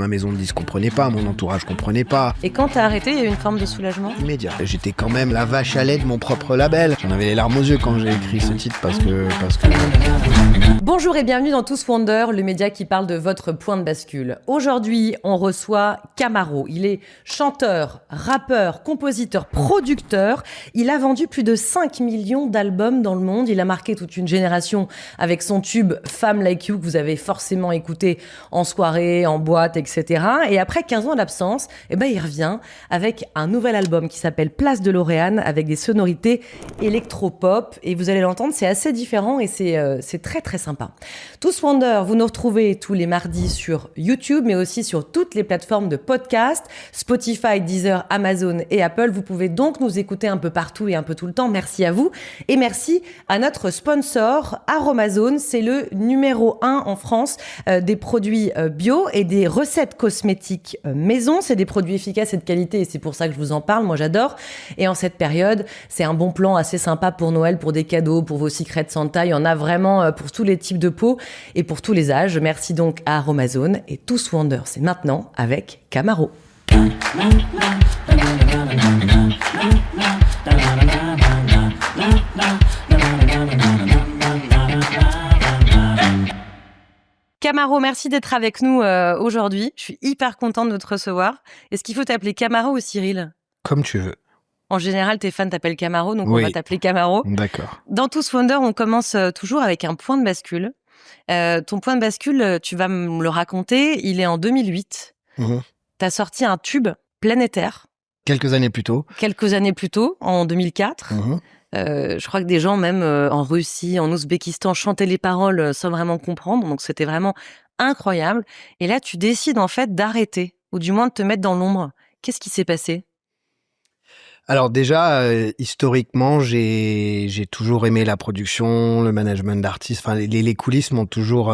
Ma maison de disques comprenait pas, mon entourage comprenait pas. Et quand t'as arrêté, il y a eu une forme de soulagement ? Immédiat. J'étais quand même la vache à lait de mon propre label. J'en avais les larmes aux yeux quand j'ai écrit ce titre parce que... Bonjour et bienvenue dans Tous Wonder, le média qui parle de votre point de bascule. Aujourd'hui, on reçoit Camaro. Il est chanteur, rappeur, compositeur, producteur. Il a vendu plus de 5 millions d'albums dans le monde. Il a marqué toute une génération avec son tube Femme Like You que vous avez forcément écouté en soirée, en boîte, etc. Et après 15 ans d'absence, il revient avec un nouvel album qui s'appelle Place de Lauréane avec des sonorités électropop. Et vous allez l'entendre, c'est assez différent et c'est très très sympa. Tous Wonder, vous nous retrouvez tous les mardis sur YouTube, mais aussi sur toutes les plateformes de podcast, Spotify, Deezer, Amazon et Apple. Vous pouvez donc nous écouter un peu partout et un peu tout le temps. Merci à vous. Et merci à notre sponsor, Aromazone. C'est le numéro 1 en France des produits bio et des recettes cosmétiques maison. C'est des produits efficaces et de qualité et c'est pour ça que je vous en parle. Moi, j'adore. Et en cette période, c'est un bon plan assez sympa pour Noël, pour des cadeaux, pour vos secrets de Santa. Il y en a vraiment pour tous les types de peau et pour tous les âges. Merci donc à Aromazone et Tous Wonder. C'est maintenant avec Camaro. Camaro, merci d'être avec nous aujourd'hui. Je suis hyper contente de te recevoir. Est-ce qu'il faut t'appeler Camaro ou Cyril ? Comme tu veux. En général, tes fans t'appellent Camaro, donc Oui. on va t'appeler Camaro. D'accord. Dans Tous Wonder, on commence toujours avec un point de bascule. Ton point de bascule, tu vas me le raconter, il est en 2008. T'as sorti un tube planétaire. Quelques années plus tôt, en 2004. Je crois que des gens, même en Russie, en Ouzbékistan, chantaient les paroles sans vraiment comprendre. Donc, c'était vraiment incroyable. Et là, tu décides en fait d'arrêter, ou du moins de te mettre dans l'ombre. Qu'est-ce qui s'est passé ? Alors déjà, historiquement, j'ai toujours aimé la production, le management d'artistes. Enfin, les coulisses m'ont toujours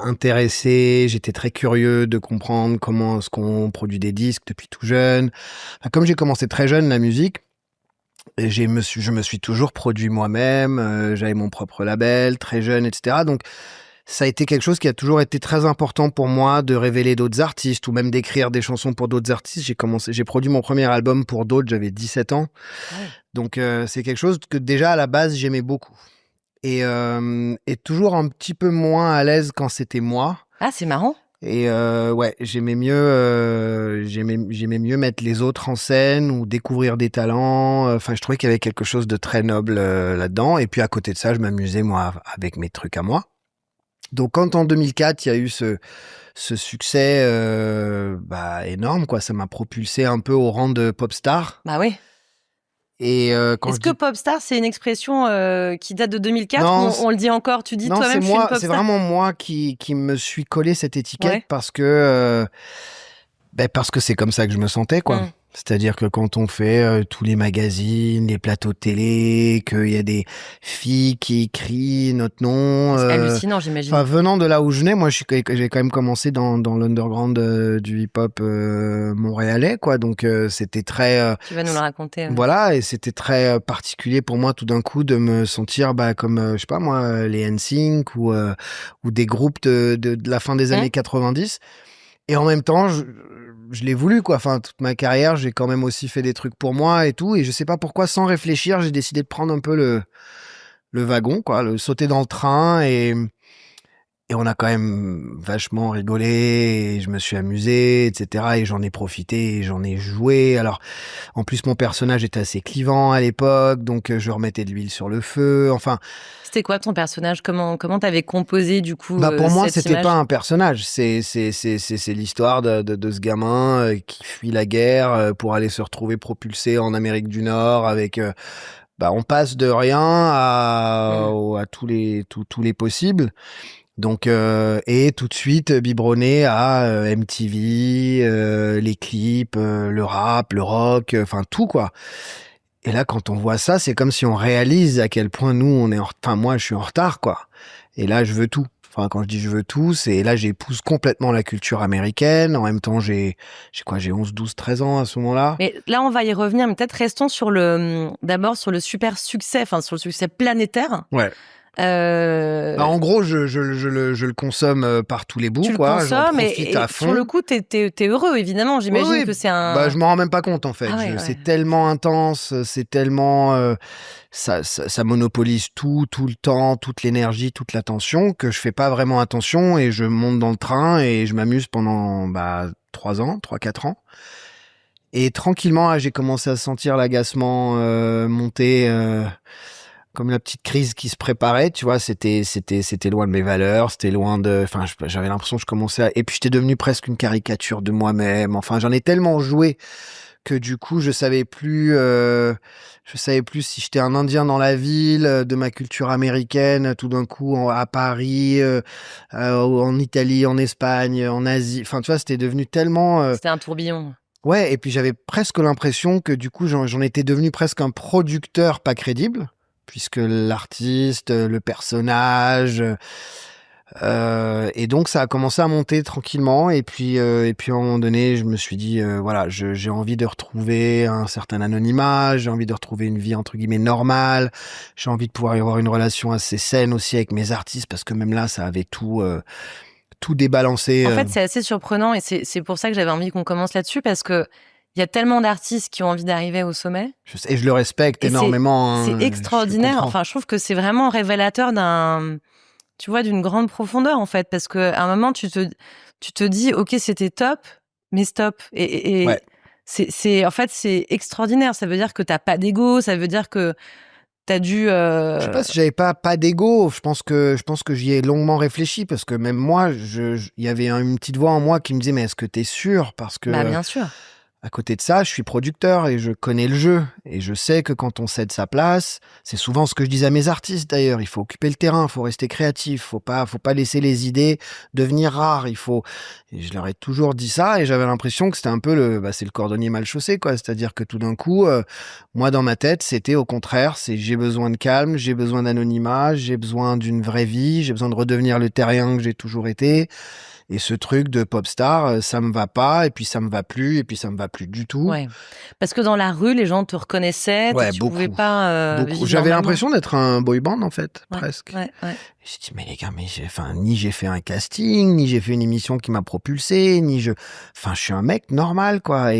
intéressé. J'étais très curieux de comprendre comment est-ce qu'on produit des disques depuis tout jeune. Enfin, comme j'ai commencé très jeune la musique, je me suis toujours produit moi-même. J'avais mon propre label, très jeune, etc. Donc ça a été quelque chose qui a toujours été très important pour moi de révéler d'autres artistes ou même d'écrire des chansons pour d'autres artistes. J'ai produit mon premier album pour d'autres, j'avais 17 ans. Ouais. Donc c'est quelque chose que déjà à la base j'aimais beaucoup. Et toujours un petit peu moins à l'aise quand c'était moi. Ah, c'est marrant. Et j'aimais mieux mettre les autres en scène ou découvrir des talents. Enfin, je trouvais qu'il y avait quelque chose de très noble là-dedans. Et puis à côté de ça, je m'amusais moi avec mes trucs à moi. Donc quand en 2004, il y a eu ce succès énorme, quoi, ça m'a propulsé un peu au rang de pop star. Bah oui. Et est-ce que pop star, c'est une expression qui date de 2004 ou on le dit encore ? Tu dis non, toi-même, je suis une pop star. C'est vraiment moi qui me suis collé cette étiquette parce que c'est comme ça que je me sentais, quoi. C'est-à-dire que quand on fait tous les magazines, les plateaux de télé, qu'il y a des filles qui crient notre nom. C'est hallucinant, j'imagine. Enfin, venant de là où je venais, moi, j'ai quand même commencé dans l'underground du hip-hop montréalais, quoi. Donc, c'était très... tu vas nous le raconter. Voilà, et c'était très particulier pour moi, tout d'un coup, de me sentir comme, je sais pas moi, les NSYNC ou des groupes de la fin des années 90. Et en même temps, je l'ai voulu, quoi. Enfin, toute ma carrière, j'ai quand même aussi fait des trucs pour moi et tout. Et je sais pas pourquoi, sans réfléchir, j'ai décidé de prendre un peu le wagon, quoi, sauter dans le train. Et on a quand même vachement rigolé. Et je me suis amusé, etc. Et j'en ai profité et j'en ai joué. Alors, en plus, mon personnage était assez clivant à l'époque. Donc, je remettais de l'huile sur le feu. Enfin... C'était quoi ton personnage ? Comment t'avais composé du coup pour moi, cette c'était image ? pas un personnage. C'est l'histoire de ce gamin qui fuit la guerre pour aller se retrouver propulsé en Amérique du Nord avec. On passe de rien à tous les possibles. Donc et tout de suite biberonné à MTV, les clips, le rap, le rock, enfin tout, quoi. Et là, quand on voit ça, c'est comme si on réalise à quel point nous, moi, je suis en retard, quoi. Et là, je veux tout. Enfin, quand je dis je veux tout, c'est là, j'épouse complètement la culture américaine. En même temps, j'ai 11, 12, 13 ans à ce moment-là. Mais là, on va y revenir. Mais peut-être restons d'abord sur le super succès, enfin, sur le succès planétaire. Ouais. En gros, je le consomme par tous les bouts, tu quoi. le consommes J'en profite à fond. sur le coup, t'es heureux, évidemment. J'imagine Oui, que c'est un... je m'en rends même pas compte, en fait. Ah ouais, C'est tellement intense, c'est tellement... ça monopolise tout le temps, toute l'énergie, toute l'attention, que je fais pas vraiment attention et je monte dans le train et je m'amuse pendant 3-4 ans. Et tranquillement, j'ai commencé à sentir l'agacement monter, comme la petite crise qui se préparait. Tu vois, c'était loin de mes valeurs, c'était loin de. Enfin, j'avais l'impression que je commençais à. Et puis j'étais devenu presque une caricature de moi-même. Enfin, j'en ai tellement joué que du coup, je savais plus si j'étais un Indien dans la ville, de ma culture américaine, tout d'un coup à Paris, en Italie, en Espagne, en Asie. Enfin, tu vois, c'était devenu tellement. C'était un tourbillon. Ouais, et puis j'avais presque l'impression que du coup j'en étais devenu presque un producteur pas crédible, puisque l'artiste, le personnage, et donc ça a commencé à monter tranquillement, et puis à un moment donné je me suis dit voilà, j'ai envie de retrouver un certain anonymat, j'ai envie de retrouver une vie entre guillemets normale, j'ai envie de pouvoir y avoir une relation assez saine aussi avec mes artistes, parce que même là ça avait tout débalancé. En fait, c'est assez surprenant et c'est pour ça que j'avais envie qu'on commence là-dessus parce que il y a tellement d'artistes qui ont envie d'arriver au sommet. Et je le respecte énormément. C'est extraordinaire. Enfin, je trouve que c'est vraiment révélateur d'une grande profondeur en fait, parce que à un moment tu te dis, ok, c'était top, mais stop. Et ouais. en fait, c'est extraordinaire. Ça veut dire que t'as pas d'ego. Ça veut dire que t'as dû. Je sais pas si j'avais pas d'ego. Je pense que j'y ai longuement réfléchi, parce que même moi, il y avait une petite voix en moi qui me disait, mais est-ce que t'es sûr? Parce que Bah bien sûr. à côté de ça, je suis producteur et je connais le jeu, et je sais que quand on cède sa place, c'est souvent ce que je dis à mes artistes d'ailleurs, il faut occuper le terrain, il faut rester créatif, faut pas laisser les idées devenir rares, et je leur ai toujours dit ça, et j'avais l'impression que c'était un peu c'est le cordonnier mal chaussé, quoi. C'est-à-dire que tout d'un coup, moi dans ma tête, c'était au contraire, j'ai besoin de calme, j'ai besoin d'anonymat, j'ai besoin d'une vraie vie, j'ai besoin de redevenir le terrien que j'ai toujours été. Et ce truc de pop star, ça me va pas, et puis ça me va plus, et puis ça me va plus du tout. Ouais. Parce que dans la rue, les gens te reconnaissaient, ouais, tu beaucoup, pouvais pas beaucoup. vivre J'avais normalement. l'impression d'être un boy band, en fait, Ouais, presque. ouais. J'ai dit, mais les gars, ni j'ai fait un casting, ni j'ai fait une émission qui m'a propulsé, je suis un mec normal, quoi.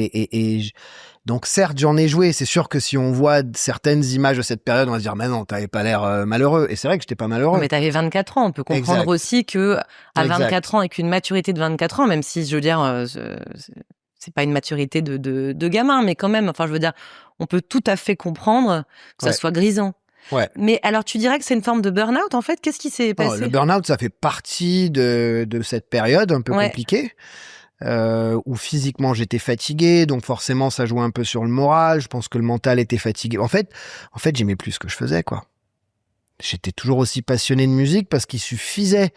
Donc certes, j'en ai joué. C'est sûr que si on voit certaines images de cette période, on va se dire, mais non, t'avais pas l'air malheureux. Et c'est vrai que j'étais pas malheureux. Non, mais t'avais 24 ans. On peut comprendre aussi que à 24 ans, avec une maturité de 24 ans, même si je veux dire, c'est pas une maturité de gamin, mais quand même, enfin, je veux dire, on peut tout à fait comprendre que ça soit grisant. Ouais. Mais alors, tu dirais que c'est une forme de burn-out, en fait? Qu'est-ce qui s'est passé? Le burn-out, ça fait partie de cette période un peu compliquée. Où physiquement j'étais fatigué, donc forcément ça jouait un peu sur le moral. Je pense que le mental était fatigué. En fait, j'aimais plus ce que je faisais, quoi. J'étais toujours aussi passionné de musique parce qu'il suffisait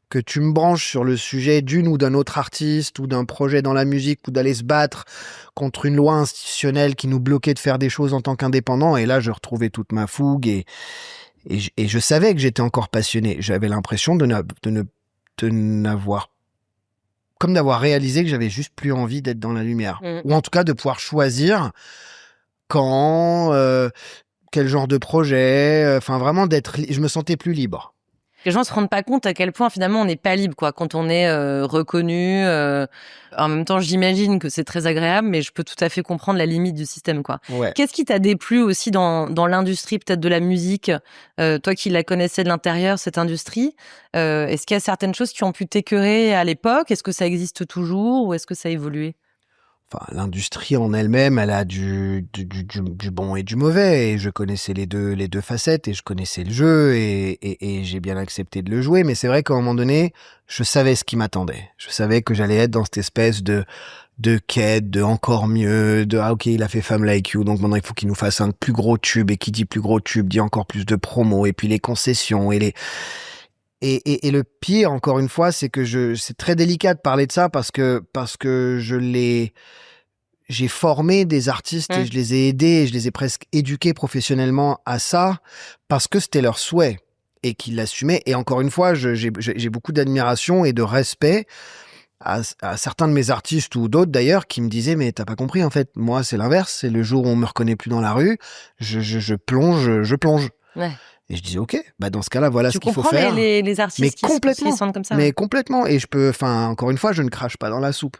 que tu me branches sur le sujet d'une ou d'un autre artiste ou d'un projet dans la musique, ou d'aller se battre contre une loi institutionnelle qui nous bloquait de faire des choses en tant qu'indépendant. Et là, je retrouvais toute ma fougue et je savais que j'étais encore passionné. J'avais l'impression d'avoir réalisé que j'avais juste plus envie d'être dans la lumière. Ou en tout cas de pouvoir choisir quand, quel genre de projet, vraiment je me sentais plus libre. Les gens se rendent pas compte à quel point finalement on n'est pas libre, quoi, quand on est reconnu. En même temps, j'imagine que c'est très agréable, mais je peux tout à fait comprendre la limite du système, quoi. Ouais. Qu'est-ce qui t'a déplu aussi dans l'industrie peut-être de la musique, toi qui la connaissais de l'intérieur, cette industrie, est-ce qu'il y a certaines choses qui ont pu t'écœurer à l'époque? Est-ce que ça existe toujours ou est-ce que ça a évolué? Enfin, l'industrie en elle-même, elle a du bon et du mauvais, et je connaissais les deux facettes, et je connaissais le jeu, et j'ai bien accepté de le jouer. Mais c'est vrai qu'à un moment donné, je savais ce qui m'attendait. Je savais que j'allais être dans cette espèce de quête, de encore mieux, ok, il a fait Femme Like You, donc maintenant il faut qu'il nous fasse un plus gros tube, et qui dit plus gros tube dit encore plus de promos, et puis les concessions, et le pire, encore une fois, c'est que c'est très délicat de parler de ça, parce que j'ai formé des artistes, et je les ai aidés, et je les ai presque éduqués professionnellement à ça, parce que c'était leur souhait et qu'ils l'assumaient. Et encore une fois, j'ai beaucoup d'admiration et de respect à certains de mes artistes, ou d'autres d'ailleurs, qui me disaient, mais t'as pas compris, en fait, moi c'est l'inverse, c'est le jour où on me reconnaît plus dans la rue, je plonge. Ouais. Et je disais, OK, bah dans ce cas-là, voilà Tu ce qu'il faut comprends faire. les artistes qui complètement, se sentent comme ça. mais complètement. Et encore une fois, je ne crache pas dans la soupe.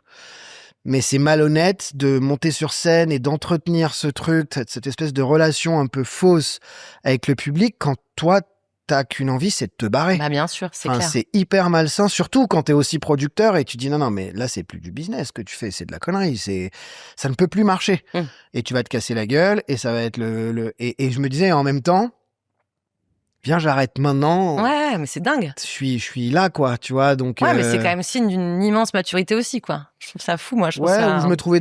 Mais c'est malhonnête de monter sur scène et d'entretenir ce truc, cette espèce de relation un peu fausse avec le public quand toi, t'as qu'une envie, c'est de te barrer. Bah bien sûr, c'est clair. C'est hyper malsain, surtout quand t'es aussi producteur et tu dis non, mais là, c'est plus du business que tu fais, c'est de la connerie, ça ne peut plus marcher. Et tu vas te casser la gueule et ça va être et je me disais en même temps, viens, j'arrête maintenant. Ouais, mais c'est dingue. Je suis là, quoi, tu vois, donc. Ouais, mais c'est quand même signe d'une immense maturité aussi, quoi. Je trouve ça fou, moi. Je trouve ça... où je me trouvais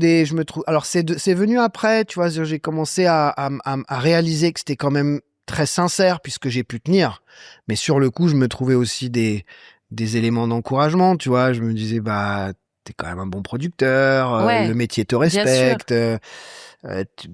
alors, c'est venu après, tu vois, j'ai commencé à réaliser que c'était quand même très sincère puisque j'ai pu tenir. Mais sur le coup, je me trouvais aussi des éléments d'encouragement, tu vois. Je me disais, bah, t'es quand même un bon producteur, le métier te respecte.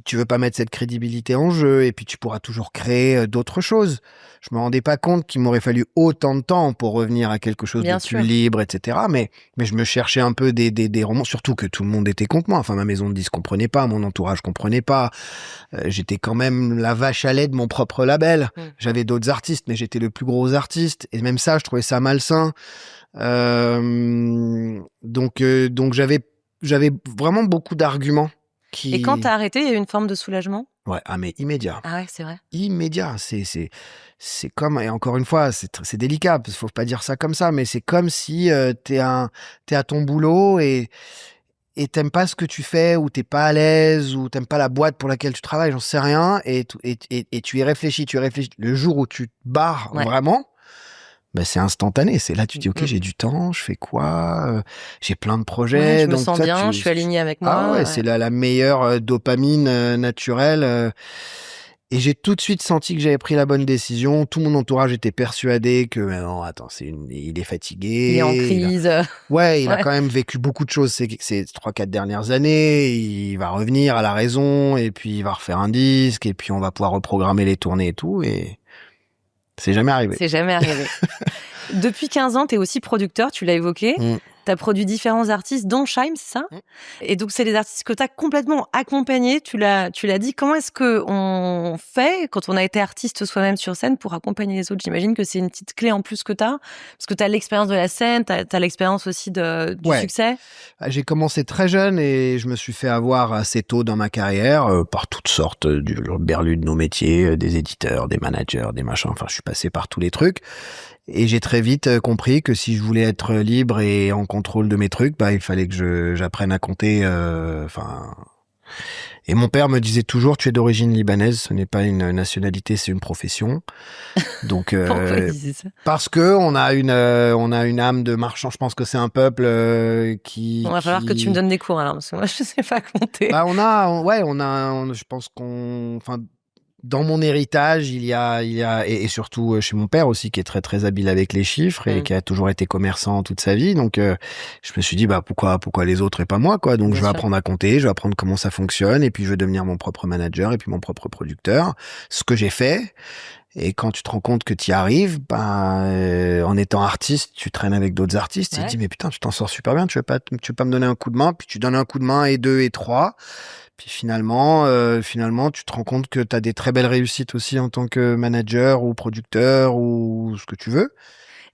Tu veux pas mettre cette crédibilité en jeu et puis tu pourras toujours créer d'autres choses. Je me rendais pas compte qu'il m'aurait fallu autant de temps pour revenir à quelque chose de plus libre, etc. Mais je me cherchais un peu des romans, surtout que tout le monde était contre moi. Enfin, ma maison de disques comprenait pas, mon entourage comprenait pas. J'étais quand même la vache à lait de mon propre label. J'avais d'autres artistes, mais j'étais le plus gros artiste. Et même ça, je trouvais ça malsain. Donc j'avais vraiment beaucoup d'arguments. Et quand t'as arrêté, il y a eu une forme de soulagement? Ouais, mais immédiat. Ah ouais, c'est vrai. Immédiat. C'est comme, et encore une fois, c'est délicat, parce qu'il faut pas dire ça comme ça, mais c'est comme si t'es à ton boulot et t'aimes pas ce que tu fais, ou t'es pas à l'aise, ou t'aimes pas la boîte pour laquelle tu travailles, j'en sais rien, et tu y réfléchis. Le jour où tu te barres vraiment, bah, c'est instantané. C'est là, tu dis, OK, j'ai du temps, je fais quoi? J'ai plein de projets. Je me sens bien, je suis aligné avec moi. Ah ouais, c'est la meilleure dopamine naturelle. Et j'ai tout de suite senti que j'avais pris la bonne décision. Tout mon entourage était persuadé que, non, attends, il est fatigué. Il est en crise. Il a quand même vécu beaucoup de choses ces 3-4 dernières années. Il va revenir à la raison, et puis il va refaire un disque, et puis on va pouvoir reprogrammer les tournées et tout. Et c'est jamais arrivé. C'est jamais arrivé. Depuis 15 ans, tu es aussi producteur, tu l'as évoqué. Tu as produit différents artistes, dont Scheim, c'est ça? Et donc, c'est des artistes que tu as complètement accompagnés. Tu l'as dit. Comment est-ce qu'on fait, quand on a été artiste soi-même sur scène, pour accompagner les autres? J'imagine que c'est une petite clé en plus que tu as. Parce que tu as l'expérience de la scène, tu as l'expérience aussi du succès. J'ai commencé très jeune et je me suis fait avoir assez tôt dans ma carrière par toutes sortes du berlu de nos métiers, des éditeurs, des managers, des machins. Enfin, je suis passé par tous les trucs. Et j'ai très vite compris que si je voulais être libre et en contrôle de mes trucs, bah, il fallait que j'apprenne à compter. Et mon père me disait toujours, tu es d'origine libanaise, ce n'est pas une nationalité, c'est une profession. Donc, pourquoi il disait ça? parce que on a une âme de marchand. Je pense que c'est un peuple qui. Il va falloir que tu me donnes des cours alors, parce que moi je sais pas compter. Bah, je pense dans mon héritage, il y a et surtout chez mon père aussi, qui est très très habile avec les chiffres et qui a toujours été commerçant toute sa vie. Donc je me suis dit, bah pourquoi les autres et pas moi, quoi. Donc je vais apprendre à compter, je vais apprendre comment ça fonctionne, et puis je vais devenir mon propre manager et puis mon propre producteur. Ce que j'ai fait. Et quand tu te rends compte que tu y arrives, en étant artiste, tu traînes avec d'autres artistes, et tu te dis, mais putain, tu t'en sors super bien, tu veux pas me donner un coup de main, puis tu donnes un coup de main, et 2 et 3. Puis finalement, tu te rends compte que tu as des très belles réussites aussi en tant que manager ou producteur ou ce que tu veux.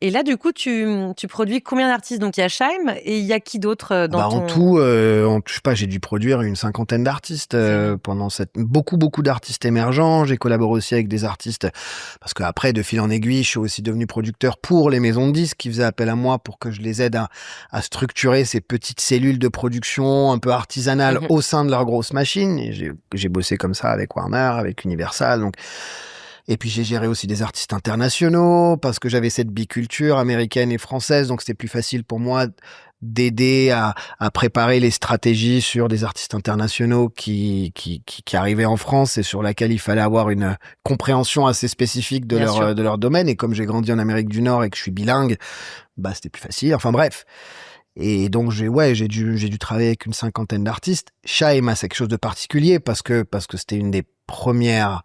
Et là, du coup, tu produis combien d'artistes? Donc, il y a Scheim et il y a qui d'autre dans ton... En tout, je sais pas, j'ai dû produire une 50aine d'artistes pendant beaucoup d'artistes émergents. J'ai collaboré aussi avec des artistes parce que après, de fil en aiguille, je suis aussi devenu producteur pour les maisons de disques qui faisaient appel à moi pour que je les aide à structurer ces petites cellules de production un peu artisanales au sein de leurs grosses machines. Et j'ai bossé comme ça avec Warner, avec Universal, donc. Et puis j'ai géré aussi des artistes internationaux parce que j'avais cette biculture américaine et française, donc c'était plus facile pour moi d'aider à préparer les stratégies sur des artistes internationaux qui arrivaient en France et sur laquelle il fallait avoir une compréhension assez spécifique de leur domaine. Et comme j'ai grandi en Amérique du Nord et que je suis bilingue, bah c'était plus facile. Enfin bref. Et donc j'ai dû travailler avec une 50aine d'artistes. Scheim a quelque chose de particulier parce que c'était une des première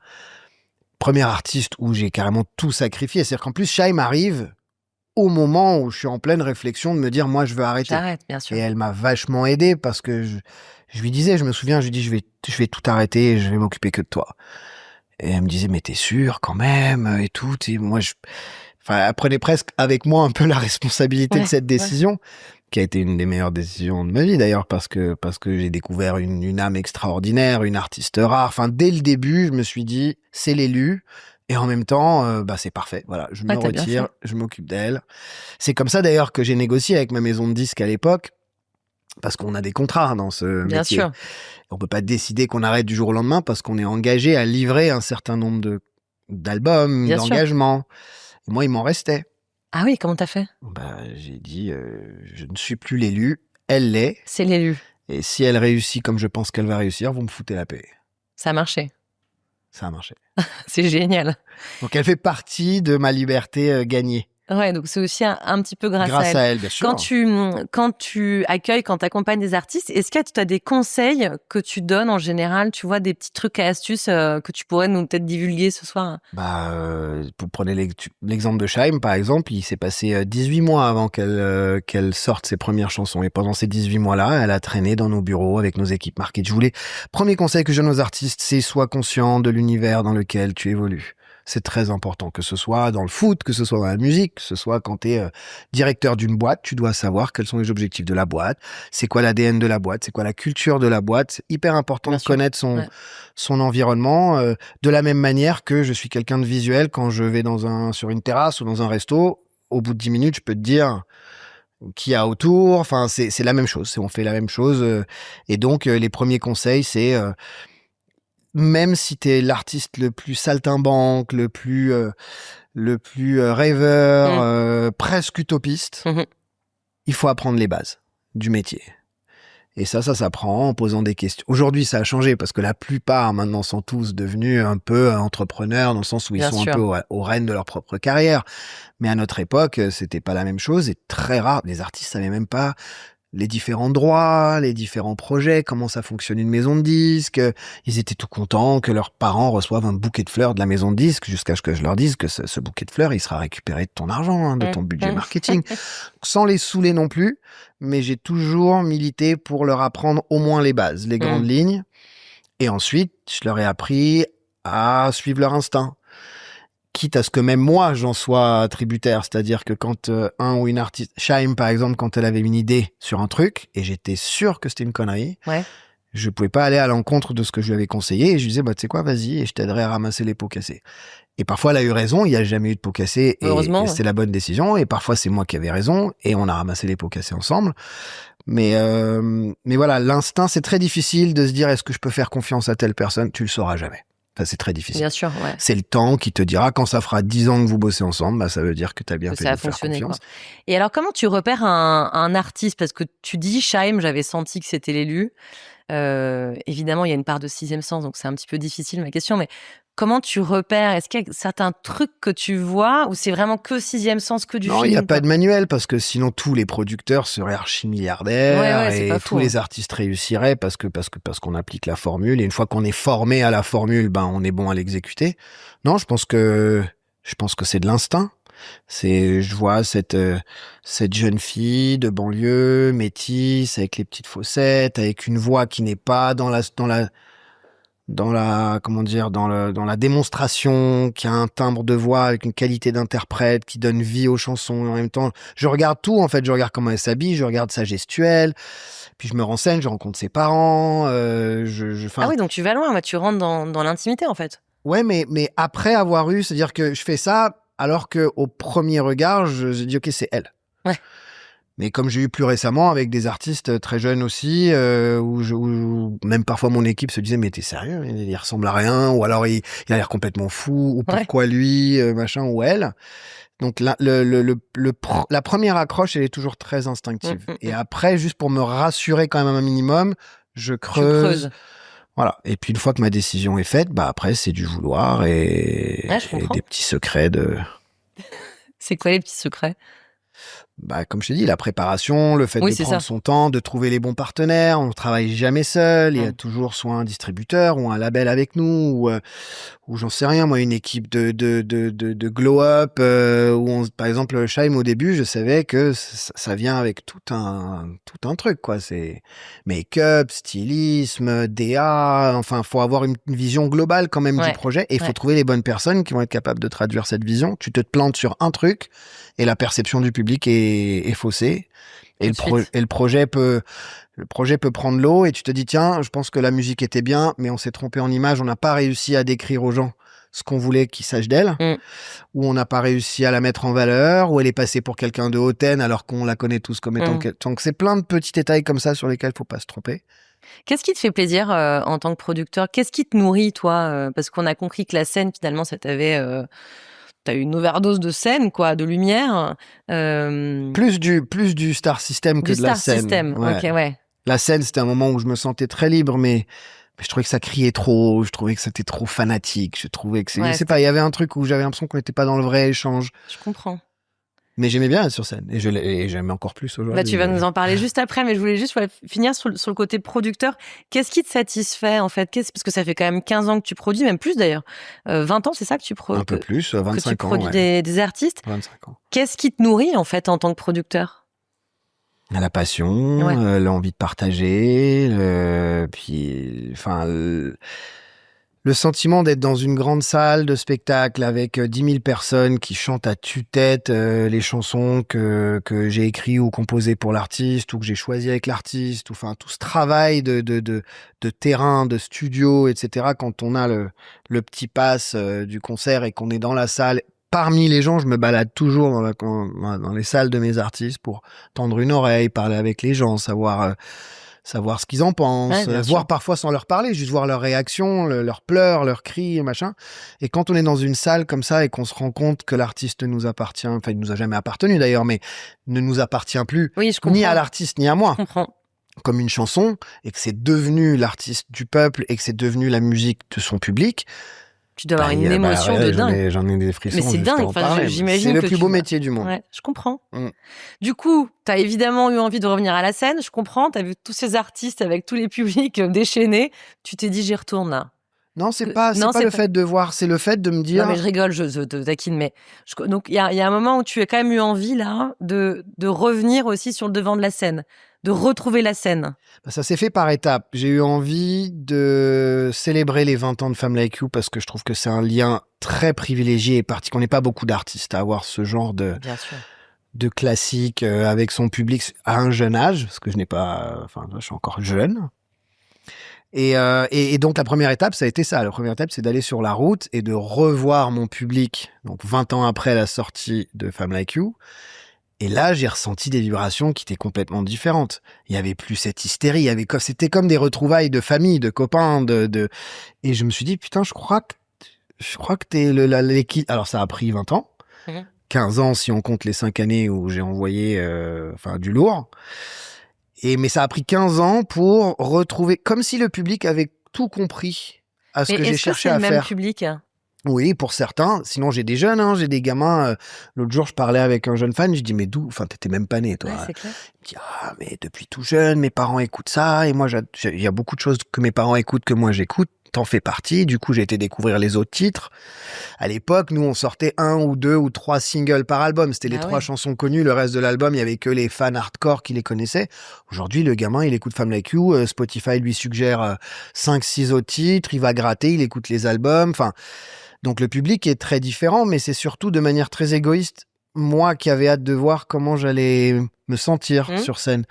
artiste où j'ai carrément tout sacrifié. C'est-à-dire qu'en plus, Scheim arrive au moment où je suis en pleine réflexion de me dire, moi, je veux arrêter. J'arrête, bien sûr. Et elle m'a vachement aidé parce que je lui disais, je me souviens, je lui dis, je vais tout arrêter et je vais m'occuper que de toi. Et elle me disait, mais t'es sûr quand même et tout. Et moi, elle prenait presque avec moi un peu la responsabilité de cette décision, qui a été une des meilleures décisions de ma vie d'ailleurs, parce que j'ai découvert une âme extraordinaire, une artiste rare. Enfin, dès le début, je me suis dit, c'est l'élu. Et en même temps, c'est parfait. Voilà, je me retire, je m'occupe d'elle. C'est comme ça d'ailleurs que j'ai négocié avec ma maison de disques à l'époque, parce qu'on a des contrats dans ce métier. Bien sûr. On peut pas décider qu'on arrête du jour au lendemain parce qu'on est engagé à livrer un certain nombre d'albums, d'engagements. Et moi, il m'en restait. Ah oui, comment t'as fait ? J'ai dit, je ne suis plus l'élu, elle l'est. C'est l'élu. Et si elle réussit comme je pense qu'elle va réussir, vous me foutez la paix. Ça a marché. Ça a marché. C'est génial. Donc, elle fait partie de ma liberté gagnée. Ouais, donc c'est aussi un petit peu grâce à elle. Bien sûr. Quand tu accueilles, quand tu accompagnes des artistes, est-ce que tu as des conseils que tu donnes en général, tu vois, des petits trucs et astuces que tu pourrais nous peut-être divulguer ce soir ? Pour prendre l'exemple de Shaim, par exemple, il s'est passé 18 mois avant qu'elle sorte ses premières chansons. Et pendant ces 18 mois-là, elle a traîné dans nos bureaux avec nos équipes marketing. Premier conseil que je donne aux artistes, c'est sois conscient de l'univers dans lequel tu évolues. C'est très important, que ce soit dans le foot, que ce soit dans la musique, que ce soit quand tu es directeur d'une boîte, tu dois savoir quels sont les objectifs de la boîte, c'est quoi l'ADN de la boîte, c'est quoi la culture de la boîte. C'est hyper important de connaître son environnement, de la même manière que je suis quelqu'un de visuel quand je vais sur une terrasse ou dans un resto, au bout de 10 minutes, je peux te dire qui y a autour, enfin c'est la même chose, on fait la même chose. Et donc les premiers conseils, c'est... même si t'es l'artiste le plus saltimbanque, le plus rêveur, presque utopiste, il faut apprendre les bases du métier. Et ça s'apprend en posant des questions. Aujourd'hui, ça a changé parce que la plupart maintenant sont tous devenus un peu entrepreneurs dans le sens où ils sont un peu aux rênes de leur propre carrière. Mais à notre époque, c'était pas la même chose et très rare. Les artistes savaient même pas les différents droits, les différents projets, comment ça fonctionne une maison de disques. Ils étaient tout contents que leurs parents reçoivent un bouquet de fleurs de la maison de disques jusqu'à ce que je leur dise que ce bouquet de fleurs, il sera récupéré de ton argent, de ton budget marketing. Sans les saouler non plus, mais j'ai toujours milité pour leur apprendre au moins les bases, les grandes lignes. Et ensuite, je leur ai appris à suivre leur instinct. Quitte à ce que même moi, j'en sois tributaire. C'est-à-dire que quand un ou une artiste... Shaim, par exemple, quand elle avait une idée sur un truc, et j'étais sûr que c'était une connerie, je pouvais pas aller à l'encontre de ce que je lui avais conseillé, et je lui disais, tu sais quoi, vas-y, et je t'aiderai à ramasser les pots cassés. Et parfois, elle a eu raison, il n'y a jamais eu de pots cassés, et c'était la bonne décision, et parfois, c'est moi qui avais raison, et on a ramassé les pots cassés ensemble. Mais voilà, l'instinct, c'est très difficile de se dire, est-ce que je peux faire confiance à telle personne ? Tu le sauras jamais. Ça, c'est très difficile. Bien sûr, C'est le temps qui te dira, quand ça fera 10 ans que vous bossez ensemble, ça veut dire que tu as bien fait de faire confiance. Quoi. Et alors, comment tu repères un artiste ? Parce que tu dis, Shaim, j'avais senti que c'était l'élu. Évidemment, il y a une part de sixième sens, donc c'est un petit peu difficile ma question, mais comment tu repères ? Est-ce qu'il y a certains trucs que tu vois ou c'est vraiment que sixième sens, que du feeling ? Non, il n'y a pas de manuel parce que sinon tous les producteurs seraient archi-milliardaires et tous les artistes réussiraient parce qu'on applique la formule et une fois qu'on est formé à la formule, on est bon à l'exécuter. Non, je pense que c'est de l'instinct. Je vois cette jeune fille de banlieue, métisse, avec les petites fossettes, avec une voix qui n'est pas dans la démonstration, qui a un timbre de voix avec une qualité d'interprète, qui donne vie aux chansons. Et en même temps, je regarde tout, en fait. Je regarde comment elle s'habille, je regarde sa gestuelle, puis je me renseigne, je rencontre ses parents, Ah oui, donc tu vas loin, tu rentres dans l'intimité, en fait. Ouais, mais après avoir c'est-à-dire que je fais ça, alors que au premier regard, je dis, ok, c'est elle. Ouais. Mais comme j'ai eu plus récemment avec des artistes très jeunes aussi, où même parfois mon équipe se disait, mais t'es sérieux, il ressemble à rien, ou alors il a l'air complètement fou, ou pourquoi lui, machin, ou elle. Donc la première accroche, elle est toujours très instinctive. Et après, juste pour me rassurer quand même un minimum, je creuse. Voilà. Et puis une fois que ma décision est faite, après c'est du vouloir et des petits secrets de... C'est quoi les petits secrets ? Comme je t'ai dit, la préparation, le fait de prendre son temps, de trouver les bons partenaires. On ne travaille jamais seul. Il y a toujours soit un distributeur ou un label avec nous ou j'en sais rien, moi, une équipe de glow-up, par exemple, Scheim, au début, je savais que ça vient avec tout un truc, quoi. C'est make-up, stylisme, DA, enfin, faut avoir une vision globale quand même du projet, et il faut trouver les bonnes personnes qui vont être capables de traduire cette vision. Tu te plantes sur un truc, et la perception du public est faussée. Et le projet peut prendre l'eau et tu te dis, tiens, je pense que la musique était bien, mais on s'est trompé en image, on n'a pas réussi à décrire aux gens ce qu'on voulait qu'ils sachent d'elle, ou on n'a pas réussi à la mettre en valeur, ou elle est passée pour quelqu'un de hautaine alors qu'on la connaît tous comme étant... Donc c'est plein de petits détails comme ça sur lesquels il faut pas se tromper. Qu'est-ce qui te fait plaisir en tant que producteur? Qu'est-ce qui te nourrit, toi? Parce qu'on a compris que la scène, finalement, ça t'avait... T'as eu une overdose de scène, quoi, de lumière. Plus du Star System que de la scène. Star System, ouais. Ok, ouais. La scène, c'était un moment où je me sentais très libre, mais je trouvais que ça criait trop, je trouvais que c'était trop fanatique, je trouvais que je sais pas, il y avait un truc où j'avais l'impression qu'on n'était pas dans le vrai échange. Je comprends. Mais j'aimais bien être sur scène, et j'aime encore plus aujourd'hui. Tu vas nous en parler juste après, mais je voulais juste finir sur le côté producteur. Qu'est-ce qui te satisfait, en fait? Parce que ça fait quand même 15 ans que tu produis, même plus d'ailleurs. 20 ans, c'est ça que tu produis? Un peu plus, 25 ans. Que tu produis des artistes. 25 ans. Qu'est-ce qui te nourrit, en fait, en tant que producteur? La passion, l'envie de partager, le sentiment d'être dans une grande salle de spectacle avec 10 000 personnes qui chantent à tue-tête les chansons que j'ai écrites ou composées pour l'artiste ou que j'ai choisies avec l'artiste, ou enfin tout ce travail de terrain, de studio, etc. Quand on a le petit pass du concert et qu'on est dans la salle, parmi les gens, je me balade toujours dans les salles de mes artistes pour tendre une oreille, parler avec les gens, savoir ce qu'ils en pensent, voir parfois sans leur parler, juste voir leurs réactions, leurs pleurs, leurs cris, machin. Et quand on est dans une salle comme ça et qu'on se rend compte que l'artiste nous appartient, enfin, il nous a jamais appartenu d'ailleurs, mais ne nous appartient plus, ni à l'artiste, ni à moi. Je comprends. Comme une chanson, et que c'est devenu l'artiste du peuple et que c'est devenu la musique de son public. Tu dois avoir une émotion de dingue. J'en ai des frissons. Mais c'est dingue, j'imagine. C'est le plus beau métier du monde. Ouais, je comprends. Du coup, t'as évidemment eu envie de revenir à la scène, je comprends. T'as vu tous ces artistes avec tous les publics déchaînés. Tu t'es dit, j'y retourne là. Non, c'est pas le fait de voir, c'est le fait de me dire. Non, mais je rigole, je te taquine, mais donc il y a un moment où tu as quand même eu envie là de revenir aussi sur le devant de la scène, de retrouver la scène. Ça s'est fait par étapes. J'ai eu envie de célébrer les 20 ans de Femmes Like You parce que je trouve que c'est un lien très privilégié et particulier. On n'est pas beaucoup d'artistes à avoir ce genre de classique avec son public à un jeune âge, parce que je suis encore jeune. Et donc la première étape, ça a été ça. La première étape, c'est d'aller sur la route et de revoir mon public, donc 20 ans après la sortie de Femmes Like You. Et là, j'ai ressenti des vibrations qui étaient complètement différentes. Il y avait plus cette hystérie, c'était comme des retrouvailles de famille, de copains, et je me suis dit, putain, je crois que t'es l'équipe. Alors ça a pris 20 ans. 15 ans si on compte les 5 années où j'ai envoyé du lourd. Mais ça a pris 15 ans pour retrouver, comme si le public avait tout compris à ce que j'ai cherché à faire. Est-ce que c'est le même public ? Oui, pour certains. Sinon, j'ai des jeunes, j'ai des gamins. L'autre jour, je parlais avec un jeune fan, je dis, mais d'où? Enfin, t'étais même pas né, toi. Ouais, c'est clair. Il me dit, mais depuis tout jeune, mes parents écoutent ça, et moi, il y a beaucoup de choses que mes parents écoutent que moi j'écoute. T'en fais partie. Du coup, j'ai été découvrir les autres titres. À l'époque, nous, on sortait 1 ou 2 ou 3 singles par album. C'était les 3 chansons connues. Le reste de l'album, il y avait que les fans hardcore qui les connaissaient. Aujourd'hui, le gamin, il écoute Femmes Like You. Spotify lui suggère 5-6 autres titres. Il va gratter, il écoute les albums. Enfin, donc le public est très différent, mais c'est surtout de manière très égoïste. Moi qui avais hâte de voir comment j'allais me sentir sur scène.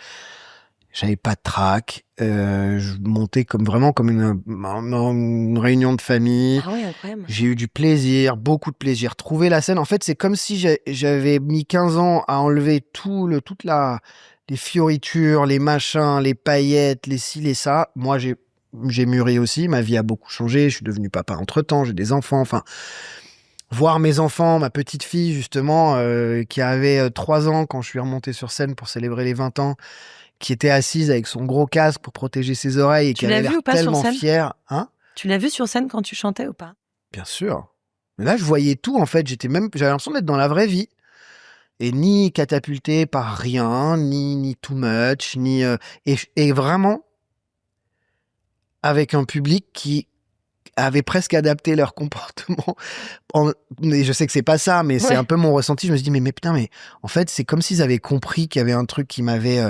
J'avais pas de trac. Je montais comme une réunion de famille. Ah oui, incroyable. J'ai eu du plaisir, beaucoup de plaisir. Trouver la scène, en fait, c'est comme si j'avais mis 15 ans à enlever les fioritures, les machins, les paillettes, les ci, les ça. Moi, j'ai mûri aussi. Ma vie a beaucoup changé. Je suis devenu papa entre-temps. J'ai des enfants. Enfin, voir mes enfants, ma petite fille, justement, qui avait 3 ans quand je suis remonté sur scène pour célébrer les 20 ans, qui était assise avec son gros casque pour protéger ses oreilles et qui avait l'air tellement fière. Tu l'as vu sur scène quand tu chantais ou pas? Bien sûr. Mais là, je voyais tout, en fait. J'avais l'impression d'être dans la vraie vie. Et ni catapulté par rien, ni too much, et vraiment avec un public qui avaient presque adapté leur comportement. Et je sais que c'est pas ça, mais c'est un peu mon ressenti. Je me suis dit, mais putain, mais en fait, c'est comme s'ils avaient compris qu'il y avait un truc qui m'avait...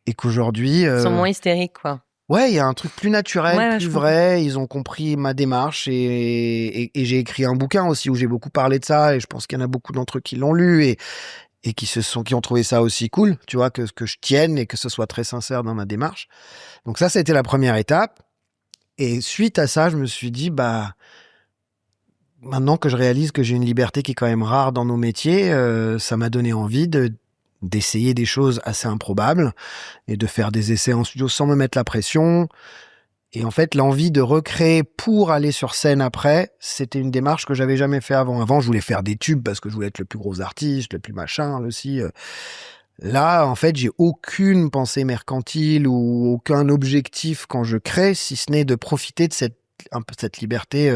et qu'aujourd'hui... Ils sont moins hystériques, quoi. Ouais, il y a un truc plus naturel, plus vrai. Comprends. Ils ont compris ma démarche et j'ai écrit un bouquin aussi où j'ai beaucoup parlé de ça et je pense qu'il y en a beaucoup d'entre eux qui l'ont lu et qui ont trouvé ça aussi cool, tu vois, que je tienne et que ce soit très sincère dans ma démarche. Donc ça a été la première étape. Et suite à ça, je me suis dit, bah, maintenant que je réalise que j'ai une liberté qui est quand même rare dans nos métiers, ça m'a donné envie d'essayer des choses assez improbables et de faire des essais en studio sans me mettre la pression. Et en fait, l'envie de recréer pour aller sur scène après, c'était une démarche que j'avais jamais fait avant. Avant, je voulais faire des tubes parce que je voulais être le plus gros artiste, le plus machin aussi. Là, en fait, j'ai aucune pensée mercantile ou aucun objectif quand je crée, si ce n'est de profiter de un peu cette liberté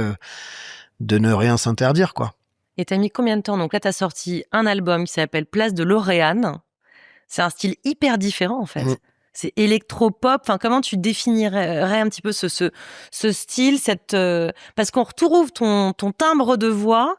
de ne rien s'interdire, quoi. Et t'as mis combien de temps? Donc là, t'as sorti un album qui s'appelle Place de Lauréane. C'est un style hyper différent, en fait. C'est électro-pop. Enfin, comment tu définirais un petit peu ce style, parce qu'on retrouve ton timbre de voix,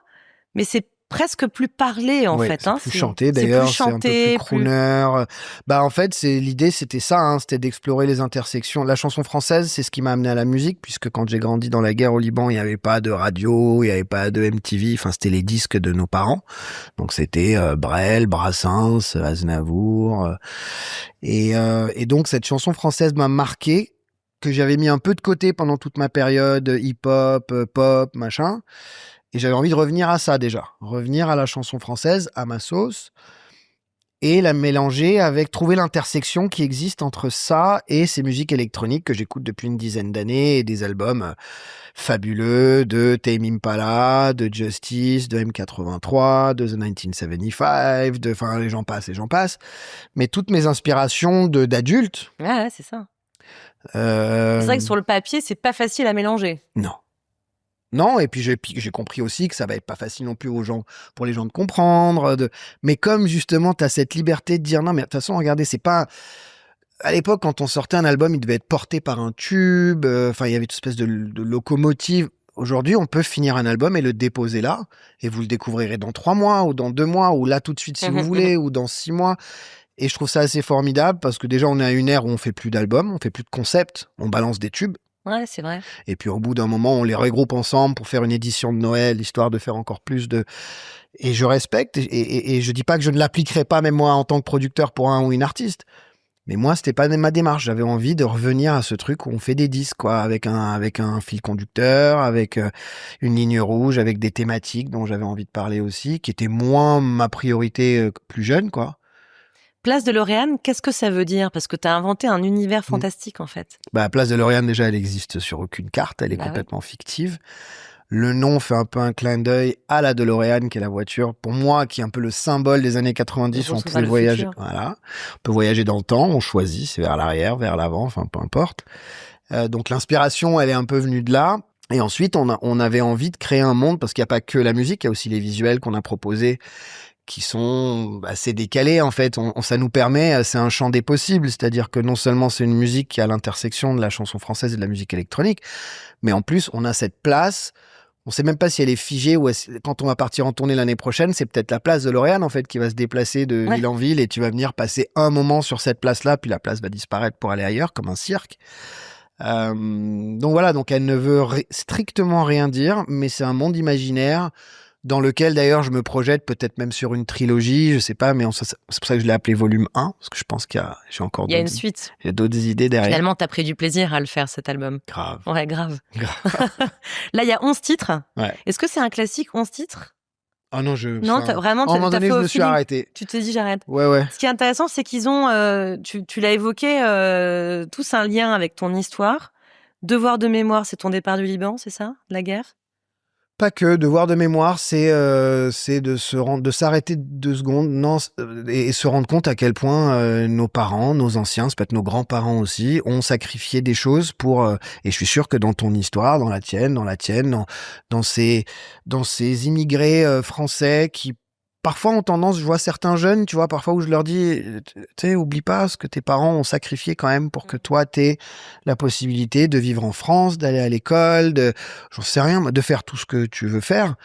mais c'est presque plus parlé, en fait. C'est plus chanté, d'ailleurs. C'est un peu plus crooner. Bah, en fait, l'idée, c'était ça, hein, c'était d'explorer les intersections. La chanson française, c'est ce qui m'a amené à la musique, puisque quand j'ai grandi dans la guerre au Liban, il n'y avait pas de radio, il n'y avait pas de MTV. Enfin, c'était les disques de nos parents. Donc, c'était Brel, Brassens, Aznavour. Et donc, cette chanson française m'a marqué, que j'avais mis un peu de côté pendant toute ma période hip-hop, pop, machin. Et j'avais envie de revenir à ça déjà, revenir à la chanson française, à ma sauce, et la mélanger avec, trouver l'intersection qui existe entre ça et ces musiques électroniques que j'écoute depuis une dizaine d'années, et des albums fabuleux de Tame Impala, de Justice, de M83, de The 1975, enfin les gens passent, mais toutes mes inspirations d'adultes. Ouais, c'est ça. C'est vrai que sur le papier, c'est pas facile à mélanger. Non, et puis j'ai compris aussi que ça va être pas facile non plus pour les gens de comprendre. Mais comme justement, tu as cette liberté de dire non, mais de toute façon, regardez, c'est pas. À l'époque, quand on sortait un album, il devait être porté par un tube. Enfin, il y avait une espèce de locomotive. Aujourd'hui, on peut finir un album et le déposer là, et vous le découvrirez dans 3 mois, ou dans 2 mois, ou là tout de suite si vous voulez, ou dans 6 mois. Et je trouve ça assez formidable parce que déjà, on est à une ère où on fait plus d'albums, on fait plus de concepts, on balance des tubes. Ouais, c'est vrai. Et puis au bout d'un moment, on les regroupe ensemble pour faire une édition de Noël, histoire de faire encore plus de... Et je respecte, et je dis pas que je ne l'appliquerai pas, même moi, en tant que producteur pour un ou une artiste. Mais moi, c'était pas ma démarche. J'avais envie de revenir à ce truc où on fait des disques, quoi, avec un fil conducteur, avec une ligne rouge, avec des thématiques dont j'avais envie de parler aussi, qui étaient moins ma priorité plus jeune, quoi. Place de Lauréane, qu'est-ce que ça veut dire? Parce que tu as inventé un univers fantastique, en fait. Bah, Place de Lauréane, déjà, elle existe sur aucune carte. Elle est complètement fictive. Le nom fait un peu un clin d'œil à la DeLorean, qui est la voiture, pour moi, qui est un peu le symbole des années 90. On peut voyager, voilà. On peut voyager dans le temps, on choisit, c'est vers l'arrière, vers l'avant, enfin, peu importe. Donc, l'inspiration, elle est un peu venue de là. Et ensuite, on avait envie de créer un monde, parce qu'il n'y a pas que la musique, il y a aussi les visuels qu'on a proposés, qui sont assez décalés, en fait. Ça nous permet, c'est un champ des possibles, c'est-à-dire que non seulement c'est une musique qui est à l'intersection de la chanson française et de la musique électronique, mais en plus, on a cette place. On sait même pas si elle est figée ou quand on va partir en tournée l'année prochaine, c'est peut-être la place de Lauréane, en fait, qui va se déplacer de ville en ville, et tu vas venir passer un moment sur cette place-là, puis la place va disparaître pour aller ailleurs, comme un cirque. Donc voilà, donc elle ne veut strictement rien dire, mais c'est un monde imaginaire dans lequel d'ailleurs je me projette peut-être même sur une trilogie, je sais pas, mais c'est pour ça que je l'ai appelé volume 1, parce que je pense j'ai encore une suite. J'ai d'autres idées derrière. Finalement, t'as pris du plaisir à le faire, cet album. Grave. Ouais, grave. Là, il y a 11 titres. Ouais. Est-ce que c'est un classique, 11 titres? Ah non, Non, vraiment, à un moment donné, je me suis arrêté. Tu te dis, j'arrête. Ouais. Ce qui est intéressant, c'est qu'ils ont, tu l'as évoqué, tous un lien avec ton histoire. Devoir de mémoire, c'est ton départ du Liban, c'est ça? La guerre? Pas que. Devoir de mémoire, c'est de s'arrêter 2 secondes, et se rendre compte à quel point nos parents, nos anciens, ça peut être nos grands-parents aussi, ont sacrifié des choses pour. Et je suis sûr que dans ton histoire, dans la tienne, dans ces immigrés français qui parfois ont tendance, je vois certains jeunes, tu vois, parfois où je leur dis, tu sais, oublie pas ce que tes parents ont sacrifié quand même pour que toi, t'aies la possibilité de vivre en France, d'aller à l'école, j'en sais rien, de faire tout ce que tu veux faire.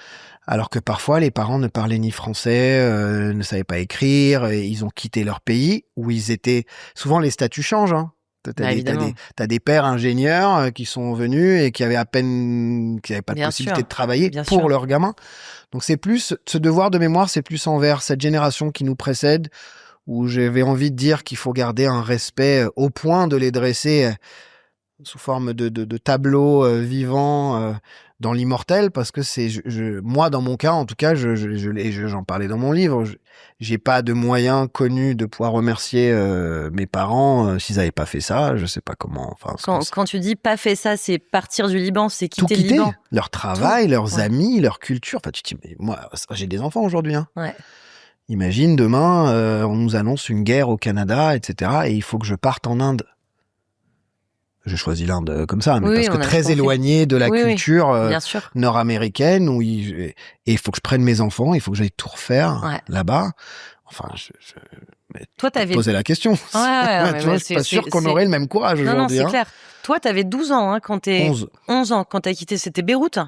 Alors que parfois, les parents ne parlaient ni français, ne savaient pas écrire, et ils ont quitté leur pays où ils étaient. Souvent, les statuts changent, hein. T'as des pères ingénieurs qui sont venus et qui avaient pas de possibilité de travailler pour leurs gamins. Donc c'est plus, ce devoir de mémoire, c'est plus envers cette génération qui nous précède, où j'avais envie de dire qu'il faut garder un respect au point de les dresser sous forme de tableaux vivants dans l'immortel, parce que moi, dans mon cas, en tout cas, j'en parlais dans mon livre, j'ai pas de moyens connus de pouvoir remercier mes parents s'ils avaient pas fait ça, je sais pas comment. Enfin, quand tu dis pas fait ça, c'est partir du Liban, c'est quitter le Liban. Leur travail, leurs amis, leur culture. Enfin, tu te dis, mais moi, j'ai des enfants aujourd'hui, hein. Ouais. Imagine demain, on nous annonce une guerre au Canada, etc., et il faut que je parte en Inde. J'ai choisi l'Inde comme ça, mais parce que très éloigné de la culture nord-américaine, et il faut que je prenne mes enfants, il faut que j'aille tout refaire là-bas. Enfin, toi, t'avais posé la question. Je suis pas sûr qu'on aurait le même courage aujourd'hui. Non, c'est clair. Toi, t'avais 12 ans quand t'es 11 ans quand t'as quitté, c'était Beyrouth.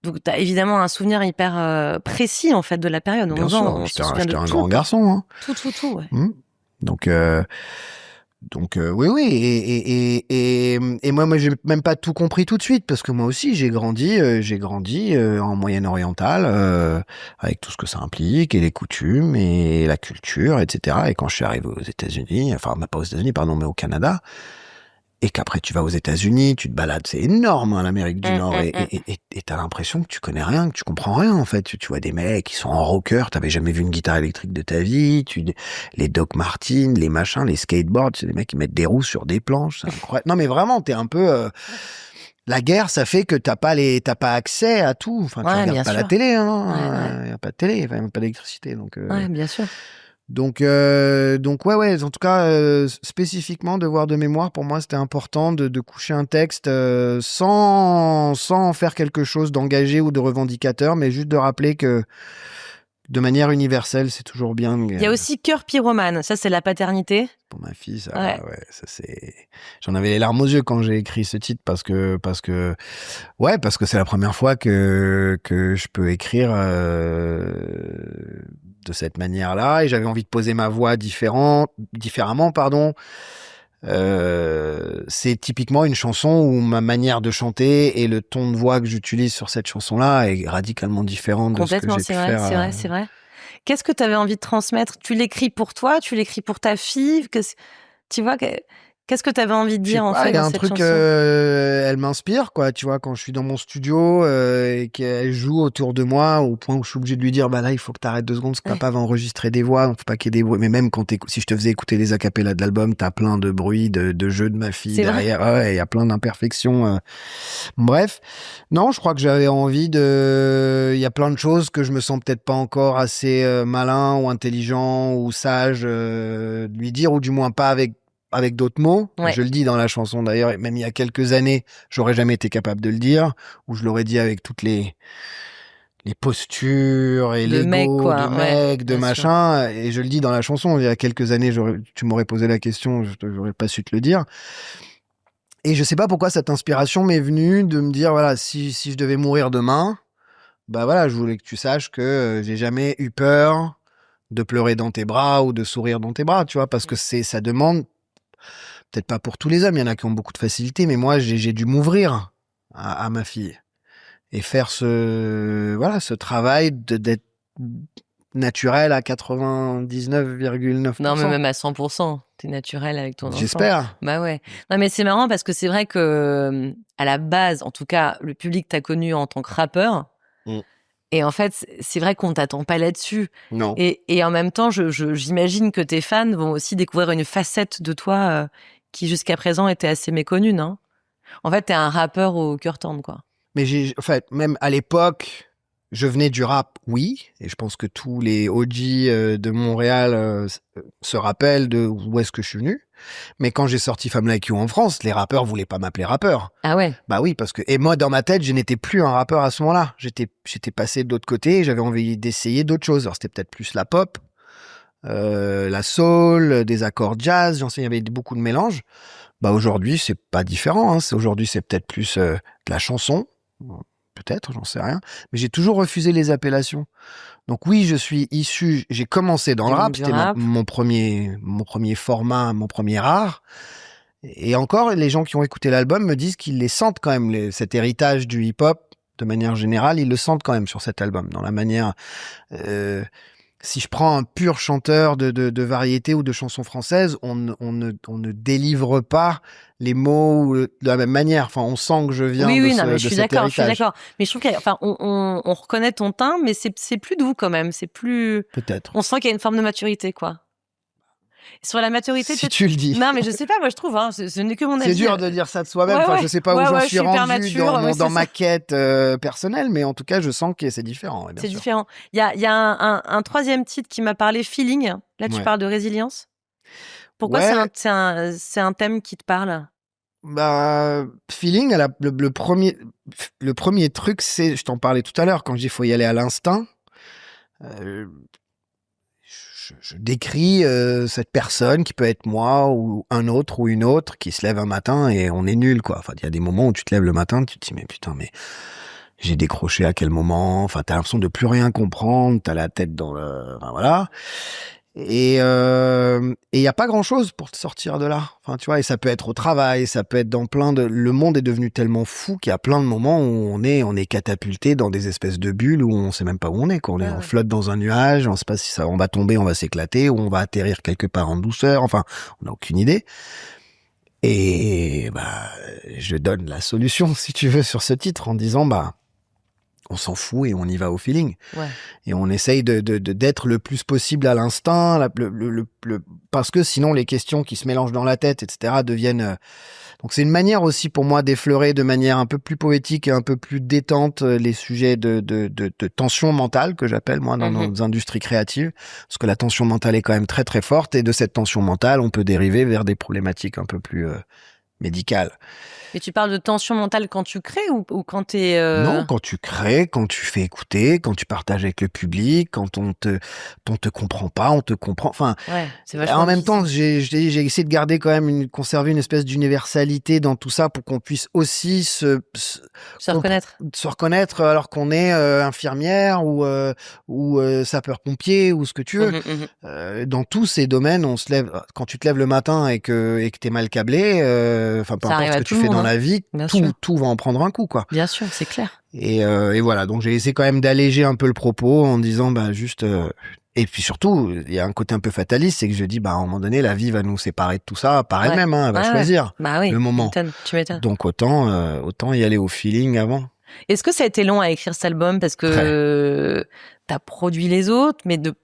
Donc, t'as évidemment un souvenir hyper précis en fait de la période. Bien sûr, j'étais un grand garçon. Hein. Tout. Ouais. Donc oui, et moi j'ai même pas tout compris tout de suite, parce que moi aussi j'ai grandi en Moyen-Oriental avec tout ce que ça implique, et les coutumes et la culture, etc. Et quand je suis arrivé aux États-Unis, enfin pas aux États-Unis pardon, mais au Canada, et qu'après tu vas aux États-Unis, tu te balades, c'est énorme hein, l'Amérique du Nord, et t'as l'impression que tu connais rien, que tu comprends rien en fait. Tu vois des mecs qui sont en rocker, t'avais jamais vu une guitare électrique de ta vie, les Doc Martens, les machins, les skateboards, c'est des mecs qui mettent des roues sur des planches, c'est incroyable. Non mais vraiment, t'es un peu la guerre, ça fait que t'as pas accès à tout. Enfin, tu regardes pas la télé, hein. Y a pas de télé, enfin, même pas d'électricité, donc. Bien sûr. Donc ouais. En tout cas, spécifiquement, devoir de mémoire, pour moi, c'était important de coucher un texte sans en faire quelque chose d'engagé ou de revendicateur, mais juste de rappeler que, de manière universelle, c'est toujours bien. Il y a aussi Cœur pyromane, ça c'est la paternité. Pour ma fille, ça, ça c'est. J'en avais les larmes aux yeux quand j'ai écrit ce titre, parce que c'est la première fois que je peux écrire de cette manière-là, et j'avais envie de poser ma voix différemment, pardon. C'est typiquement une chanson où ma manière de chanter et le ton de voix que j'utilise sur cette chanson-là est radicalement différent de ce que j'ai pu faire. C'est vrai. Qu'est-ce que tu avais envie de transmettre ? Tu l'écris pour toi ? Tu l'écris pour ta fille ? Tu vois, qu'est-ce que tu avais envie de dire en fait dans cette chanson ? Il y a un truc, elle m'inspire, quoi. Tu vois, quand je suis dans mon studio et qu'elle joue autour de moi, au point où je suis obligé de lui dire, bah là, il faut que t'arrêtes 2 secondes, parce que papa va enregistrer des voix, donc faut pas qu'il y ait des bruits. Mais même si je te faisais écouter les acapellas de l'album, t'as plein de bruits, de jeux de ma fille derrière. Ouais, il y a plein d'imperfections. Bref. Non, je crois que j'avais envie il y a plein de choses que je me sens peut-être pas encore assez malin ou intelligent ou sage de lui dire, ou du moins pas avec d'autres mots. Je le dis dans la chanson d'ailleurs, et même il y a quelques années, j'aurais jamais été capable de le dire, ou je l'aurais dit avec toutes les postures et l'ego de mec, de machin, et je le dis dans la chanson. Il y a quelques années, tu m'aurais posé la question, j'aurais pas su te le dire. Et je sais pas pourquoi cette inspiration m'est venue de me dire, voilà, si je devais mourir demain, bah voilà, je voulais que tu saches que j'ai jamais eu peur de pleurer dans tes bras ou de sourire dans tes bras, tu vois, parce que ça demande, peut-être pas pour tous les hommes, il y en a qui ont beaucoup de facilité, mais moi, j'ai dû m'ouvrir à ma fille et faire ce travail d'être naturel à 99,9%. Non, mais même à 100%. T'es naturel avec ton enfant. J'espère. Bah ouais. Non, mais c'est marrant parce que c'est vrai que, à la base, en tout cas, le public t'a connu en tant que rappeur. Et en fait, c'est vrai qu'on t'attend pas là-dessus. Non. Et en même temps, j'imagine que tes fans vont aussi découvrir une facette de toi qui jusqu'à présent était assez méconnue, non ? En fait, t'es un rappeur au cœur tendre, quoi. Mais en fait, même à l'époque, je venais du rap, oui, et je pense que tous les OG de Montréal se rappellent de où est-ce que je suis venu. Mais quand j'ai sorti Femme Like You en France, les rappeurs voulaient pas m'appeler rappeur. Ah ouais. Bah oui, parce que et moi dans ma tête, je n'étais plus un rappeur à ce moment-là. J'étais passé de l'autre côté, et j'avais envie d'essayer d'autres choses. Alors c'était peut-être plus la pop, la soul, des accords jazz. J'en sais, il y avait beaucoup de mélanges. Bah aujourd'hui, c'est pas différent. Hein. Aujourd'hui, c'est peut-être plus de la chanson. Peut-être, j'en sais rien. Mais j'ai toujours refusé les appellations. Donc oui, je suis issu, j'ai commencé dans le rap, c'était mon premier format, mon premier art. Et encore, les gens qui ont écouté l'album me disent qu'ils les sentent quand même, cet héritage du hip-hop, de manière générale, ils le sentent quand même sur cet album, dans la manière... si je prends un pur chanteur de variété ou de chansons françaises, on ne délivre pas les mots de la même manière. Enfin, on sent que je viens oui, de, non, mais de je suis cet d'accord, héritage. Je suis d'accord. Mais je trouve on reconnaît ton teint, mais c'est plus doux quand même. C'est plus. Peut-être. On sent qu'il y a une forme de maturité, quoi. Sur la maturité, si tu le dis. Non, mais je sais pas, moi je trouve, hein, ce n'est que mon avis. C'est dur de dire ça de soi-même. Enfin, je sais pas où j'en suis rendu dans ma quête personnelle, mais en tout cas, je sens que c'est différent. C'est différent. Il y a un troisième titre qui m'a parlé, Feeling. Là, tu parles de résilience. Pourquoi c'est un thème qui te parle? Bah, Feeling, le premier truc, c'est, je t'en parlais tout à l'heure, quand je dis faut y aller à l'instinct. Je décris cette personne qui peut être moi ou un autre ou une autre qui se lève un matin et on est nul, quoi. Enfin, il y a des moments où tu te lèves le matin, tu te dis mais putain, mais j'ai décroché à quel moment. Enfin, t'as l'impression de plus rien comprendre, t'as la tête dans le, enfin, voilà. Et il y a pas grand chose pour te sortir de là. Enfin, tu vois, et ça peut être au travail, ça peut être dans plein de, le monde est devenu tellement fou qu'il y a plein de moments où on est catapulté dans des espèces de bulles où on sait même pas où on est, quoi. On flotte dans un nuage, on sait pas si on va tomber, on va s'éclater, ou on va atterrir quelque part en douceur. Enfin, on n'a aucune idée. Et, bah, je donne la solution, si tu veux, sur ce titre en disant, bah, on s'en fout et on y va au feeling. Ouais. Et on essaye d'être le plus possible à l'instinct, parce que sinon les questions qui se mélangent dans la tête, etc., deviennent... Donc c'est une manière aussi pour moi d'effleurer de manière un peu plus poétique et un peu plus détente les sujets de tension mentale, que j'appelle moi dans nos industries créatives, parce que la tension mentale est quand même très très forte, et de cette tension mentale, on peut dériver vers des problématiques un peu plus médicales. Et tu parles de tension mentale quand tu crées ou quand t'es... Non, quand tu crées, quand tu fais écouter, quand tu partages avec le public, quand on te comprend pas, on te comprend. Enfin, en même temps, j'ai essayé de garder quand même conserver une espèce d'universalité dans tout ça pour qu'on puisse aussi se reconnaître alors qu'on est infirmière ou sapeur-pompier ou ce que tu veux. Dans tous ces domaines, on se lève, quand tu te lèves le matin et que t'es mal câblé, enfin, peu importe ce que tu fais dans la vie, tout va en prendre un coup, quoi. Bien sûr, c'est clair. Et voilà, donc j'ai essayé quand même d'alléger un peu le propos en disant, bah, juste... Et puis surtout, il y a un côté un peu fataliste, c'est que je dis, bah, à un moment donné, la vie va nous séparer de tout ça par elle-même, hein, elle va choisir le moment. Tu m'étonnes. Donc autant y aller au feeling avant. Est-ce que ça a été long à écrire cet album parce que t'as produit les autres, mais de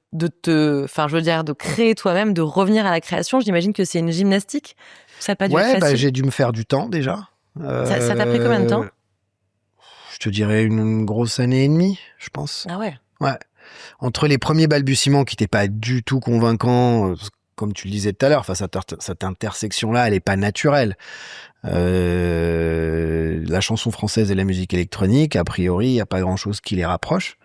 créer toi-même, de revenir à la création, j'imagine que c'est une gymnastique. Ça n'a pas dû être facile. Bah, j'ai dû me faire du temps déjà. Ça t'a pris combien de temps? Je te dirais une grosse année et demie, je pense. Ah ouais. Ouais. Entre les premiers balbutiements qui n'étaient pas du tout convaincants, comme tu le disais tout à l'heure, enfin, cette intersection-là, elle n'est pas naturelle. La chanson française et la musique électronique, a priori, il n'y a pas grand-chose qui les rapproche.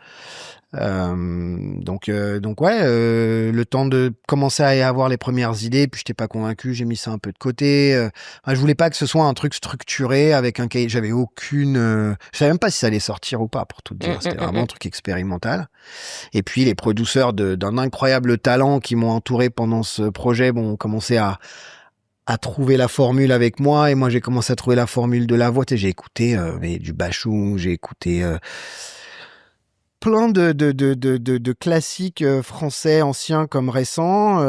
Donc ouais, le temps de commencer à y avoir les premières idées, puis j'étais pas convaincu, j'ai mis ça un peu de côté. Je voulais pas que ce soit un truc structuré avec un cahier, j'avais aucune, je savais même pas si ça allait sortir ou pas, pour tout te dire. C'était vraiment un truc expérimental. Et puis les producteurs d'un incroyable talent qui m'ont entouré pendant ce projet, ont commencé à trouver la formule avec moi, et moi j'ai commencé à trouver la formule de la voix. Tu sais, j'ai écouté du Bachung, j'ai écouté plein de classiques français anciens comme récents,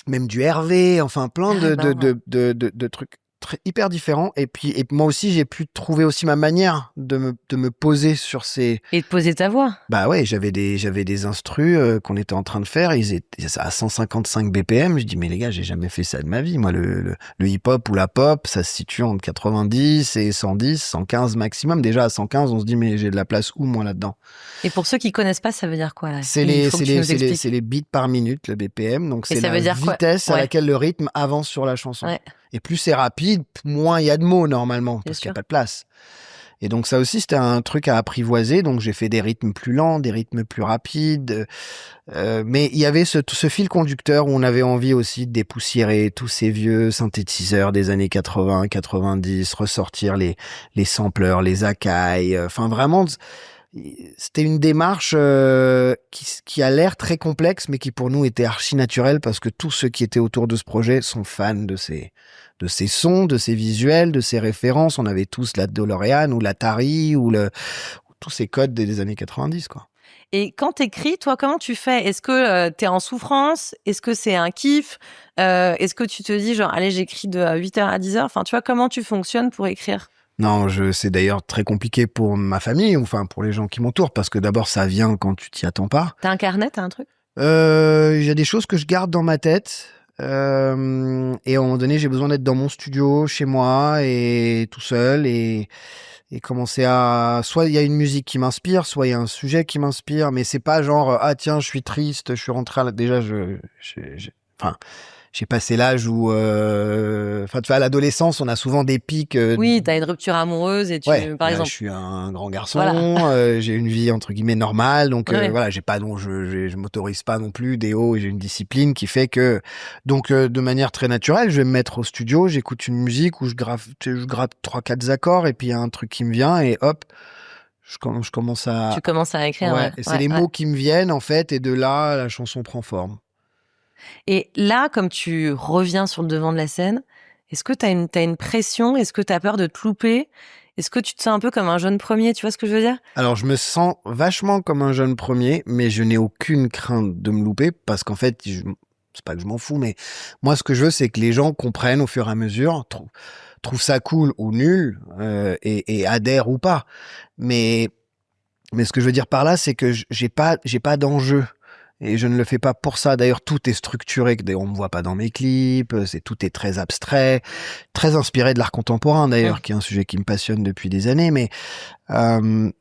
même du Hervé, enfin plein de trucs hyper différents. Et moi aussi, j'ai pu trouver aussi ma manière de me poser sur ces... Et de poser ta voix. Bah ouais, j'avais des instrus qu'on était en train de faire. Ils étaient à 155 BPM. Je dis, mais les gars, j'ai jamais fait ça de ma vie. Moi, le hip-hop ou la pop, ça se situe entre 90 et 110, 115 maximum. Déjà, à 115, on se dit, mais j'ai de la place où, moi, là-dedans? Et pour ceux qui connaissent pas, ça veut dire quoi, là? C'est les beats par minute, le BPM. Donc, c'est la vitesse à laquelle le rythme avance sur la chanson. Ouais. Et plus c'est rapide, moins il y a de mots, normalement, parce qu'il n'y a pas de place. Et donc, ça aussi, c'était un truc à apprivoiser. Donc, j'ai fait des rythmes plus lents, des rythmes plus rapides. Mais il y avait ce fil conducteur où on avait envie aussi de dépoussiérer tous ces vieux synthétiseurs des années 80, 90, ressortir les sampleurs, les Akai. Enfin, vraiment... C'était une démarche qui a l'air très complexe, mais qui pour nous était archi naturelle parce que tous ceux qui étaient autour de ce projet sont fans de ces sons, de ces visuels, de ces références. On avait tous la DeLorean ou l'Atari ou tous ces codes des années 90, quoi. Et quand t'écris, toi, comment tu fais? Est-ce que t'es en souffrance? Est-ce que c'est un kiff? Est-ce que tu te dis genre, allez, j'écris de 8h à 10h? Enfin, tu vois, comment tu fonctionnes pour écrire? Non, c'est d'ailleurs très compliqué pour ma famille, enfin pour les gens qui m'entourent, parce que d'abord ça vient quand tu t'y attends pas. T'as un carnet, t'as un truc? Il y a des choses que je garde dans ma tête, et à un moment donné j'ai besoin d'être dans mon studio, chez moi, et tout seul, et commencer à... Soit il y a une musique qui m'inspire, soit il y a un sujet qui m'inspire, mais c'est pas genre, ah tiens, je suis triste, je suis rentré à déjà, j'ai passé l'âge où, enfin, tu vois, à l'adolescence, on a souvent des pics. Oui, t'as une rupture amoureuse et par exemple. Je suis un grand garçon, voilà. J'ai une vie entre guillemets normale, donc voilà, je m'autorise pas non plus des hauts. J'ai une discipline qui fait que, donc, de manière très naturelle, je vais me mettre au studio, j'écoute une musique où je gratte 3-4 accords et puis il y a un truc qui me vient et hop. Je commence à. Tu commences à écrire. Ouais. Et c'est les mots qui me viennent en fait, et de là, la chanson prend forme. Et là, comme tu reviens sur le devant de la scène, est-ce que t'as une pression? Est-ce que t'as peur de te louper? Est-ce que tu te sens un peu comme un jeune premier? Tu vois ce que je veux dire? Alors, je me sens vachement comme un jeune premier, mais je n'ai aucune crainte de me louper parce qu'en fait, c'est pas que je m'en fous, mais moi, ce que je veux, c'est que les gens comprennent au fur et à mesure, trouvent ça cool ou nul, et adhèrent ou pas. Mais ce que je veux dire par là, c'est que j'ai pas d'enjeu. Et je ne le fais pas pour ça. D'ailleurs, tout est structuré. On me voit pas dans mes clips. Tout est très abstrait, très inspiré de l'art contemporain d'ailleurs, qui est un sujet qui me passionne depuis des années. Mais mais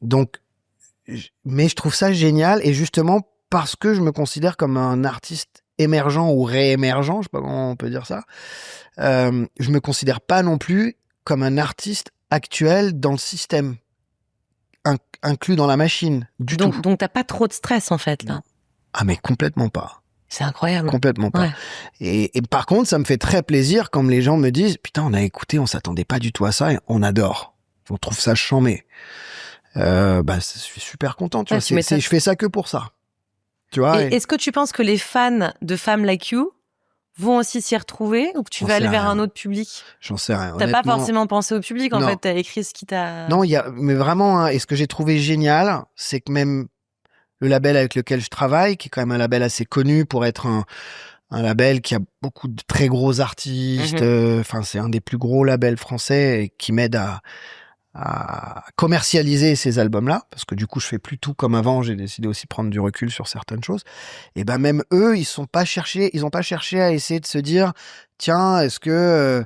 je trouve ça génial, et justement parce que je me considère comme un artiste émergent ou réémergent, je sais pas comment on peut dire ça. Je me considère pas non plus comme un artiste actuel dans le système, inclus dans la machine du tout. Donc t'as pas trop de stress en fait là. Non. Ah mais complètement pas. C'est incroyable. Complètement pas. Ouais. Et par contre, ça me fait très plaisir quand les gens me disent « Putain, on a écouté, on s'attendait pas du tout à ça, et on adore. On trouve ça chambé. » Je suis super content. Tu vois, je fais ça que pour ça. Tu vois. Et est-ce que tu penses que les fans de Femmes Like You vont aussi s'y retrouver, ou que tu vas aller vers un autre public? J'en sais rien. T'as pas forcément pensé au public, en fait, t'as écrit ce qui t'a... Non, mais vraiment, hein, et ce que j'ai trouvé génial, c'est que même le label avec lequel je travaille, qui est quand même un label assez connu pour être un label qui a beaucoup de très gros artistes, enfin, c'est un des plus gros labels français et qui m'aide à commercialiser ces albums-là, parce que du coup, je fais plus tout comme avant, j'ai décidé aussi de prendre du recul sur certaines choses. Et ben, même eux, ils ont pas cherché à essayer de se dire, tiens, est-ce que,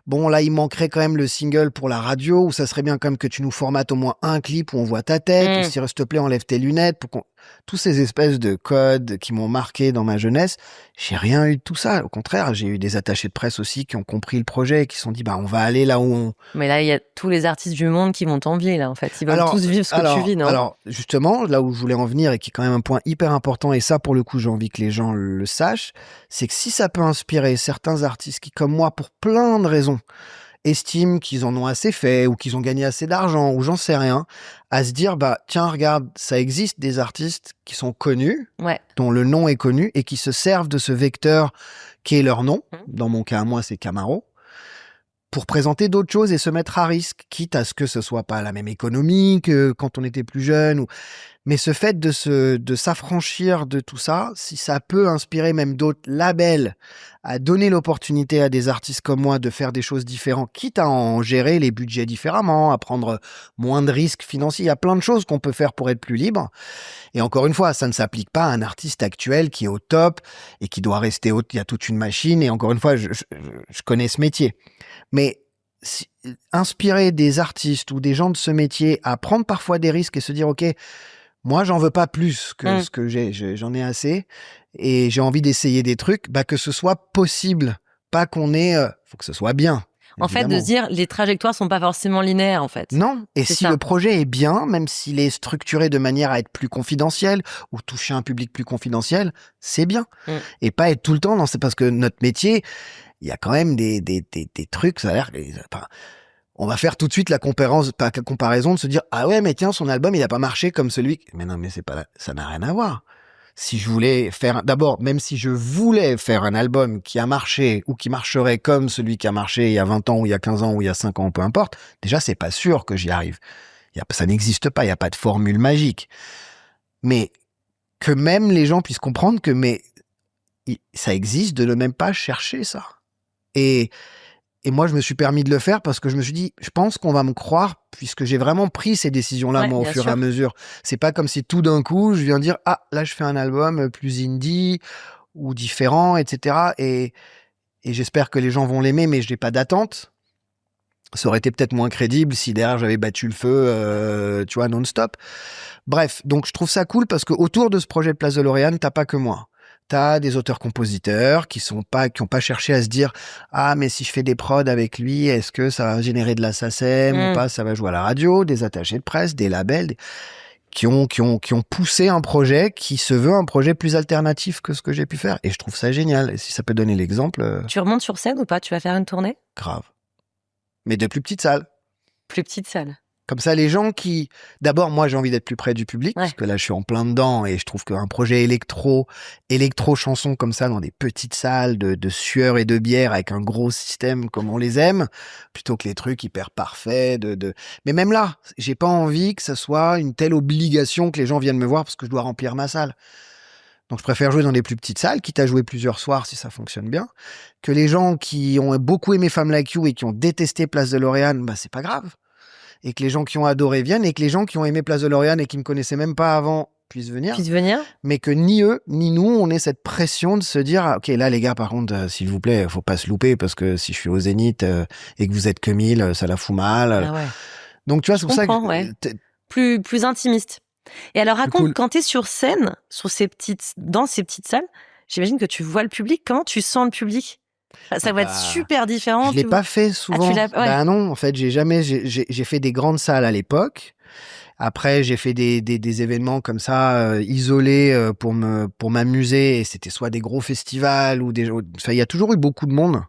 bon, là, il manquerait quand même le single pour la radio, ou ça serait bien quand même que tu nous formates au moins un clip où on voit ta tête, ou s'il te plaît, enlève tes lunettes, tous ces espèces de codes qui m'ont marqué dans ma jeunesse, j'ai rien eu de tout ça. Au contraire, j'ai eu des attachés de presse aussi qui ont compris le projet et qui se sont dit, on va aller là où on... Mais là, il y a tous les artistes du monde qui vont t'envier, là, en fait. Ils veulent tous vivre ce que tu vis, non? Alors, justement, là où je voulais en venir, et qui est quand même un point hyper important, et ça, pour le coup, j'ai envie que les gens le sachent, c'est que si ça peut inspirer certains artistes qui, comme moi, pour plein de raisons, estiment qu'ils en ont assez fait, ou qu'ils ont gagné assez d'argent, ou j'en sais rien, à se dire, tiens, regarde, ça existe des artistes qui sont connus, dont le nom est connu, et qui se servent de ce vecteur qui est leur nom. Dans mon cas, moi, c'est Camaro. pour présenter d'autres choses et se mettre à risque, quitte à ce que ce soit pas la même économie que quand on était plus jeune. Mais ce fait de s'affranchir de tout ça, si ça peut inspirer même d'autres labels à donner l'opportunité à des artistes comme moi de faire des choses différentes, quitte à en gérer les budgets différemment, à prendre moins de risques financiers. Il y a plein de choses qu'on peut faire pour être plus libre. Et encore une fois, ça ne s'applique pas à un artiste actuel qui est au top et qui doit rester haut. Il y a toute une machine. Et encore une fois, je connais ce métier. Mais inspirer des artistes ou des gens de ce métier à prendre parfois des risques et se dire, OK, moi, j'en veux pas plus que ce que j'en ai assez et j'ai envie d'essayer des trucs, que ce soit possible, pas qu'on ait, faut que ce soit bien. En fait, de se dire, les trajectoires sont pas forcément linéaires, en fait. Non. Et c'est si ça. le projet est bien, même s'il est structuré de manière à être plus confidentiel ou toucher un public plus confidentiel, c'est bien. Et pas être tout le temps c'est parce que notre métier, il y a quand même des trucs, ça a l'air, on va faire tout de suite la comparaison de se dire, ah ouais, mais tiens, son album, il a pas marché comme celui, mais non, mais ça n'a rien à voir. Si je voulais faire, d'abord, même si je voulais faire un album qui a marché ou qui marcherait comme celui qui a marché il y a 20 ans ou il y a 15 ans ou il y a 5 ans, peu importe, déjà, c'est pas sûr que j'y arrive. Ça n'existe pas, il n'y a pas de formule magique. Mais que même les gens puissent comprendre que ça existe de ne même pas chercher ça. Et moi, je me suis permis de le faire parce que je me suis dit, je pense qu'on va me croire puisque j'ai vraiment pris ces décisions-là, moi, au fur et à mesure. C'est pas comme si tout d'un coup, je viens dire, ah, là, je fais un album plus indie ou différent, etc. Et j'espère que les gens vont l'aimer, mais je n'ai pas d'attente. Ça aurait été peut-être moins crédible si derrière, j'avais battu le feu, tu vois, non-stop. Bref, donc je trouve ça cool parce que autour de ce projet de Place de Lauriane, t'as pas que moi. T'as des auteurs-compositeurs qui ont pas cherché à se dire ah mais si je fais des prods avec lui, est-ce que ça va générer de la SACEM ou pas, ça va jouer à la radio, des attachés de presse, des labels qui ont poussé un projet qui se veut un projet plus alternatif que ce que j'ai pu faire et je trouve ça génial. Et si ça peut donner l'exemple. Tu remontes sur scène ou pas? Tu vas faire une tournée? Grave. Mais de plus petites salles. Plus petite salle. Comme ça, les gens qui... D'abord, moi, j'ai envie d'être plus près du public, parce que là, je suis en plein dedans, et je trouve qu'un projet électro-chanson comme ça, dans des petites salles de sueur et de bière, avec un gros système comme on les aime, plutôt que les trucs hyper parfaits. Mais même là, j'ai pas envie que ça soit une telle obligation que les gens viennent me voir parce que je dois remplir ma salle. Donc, je préfère jouer dans des plus petites salles, quitte à jouer plusieurs soirs si ça fonctionne bien. Que les gens qui ont beaucoup aimé Femme Like You et qui ont détesté Place de Lauriane, c'est pas grave. Et que les gens qui ont adoré viennent, et que les gens qui ont aimé Place de Lauriane et qui me connaissaient même pas avant puissent venir. Mais que ni eux, ni nous, on ait cette pression de se dire, ok, là, les gars, par contre, s'il vous plaît, faut pas se louper, parce que si je suis au Zénith et que vous êtes que 1000, ça la fout mal. Ah ouais. Donc, tu vois, c'est pour ça que... Plus intimiste. Et alors, raconte, quand t'es sur scène, dans ces petites salles, j'imagine que tu vois le public. Comment tu sens le public? Ça va être super différent. Je l'ai pas fait souvent. Non, en fait, j'ai fait des grandes salles à l'époque. Après, j'ai fait des événements comme ça, isolés, pour m'amuser. Et c'était soit des gros festivals ou il y a toujours eu beaucoup de monde.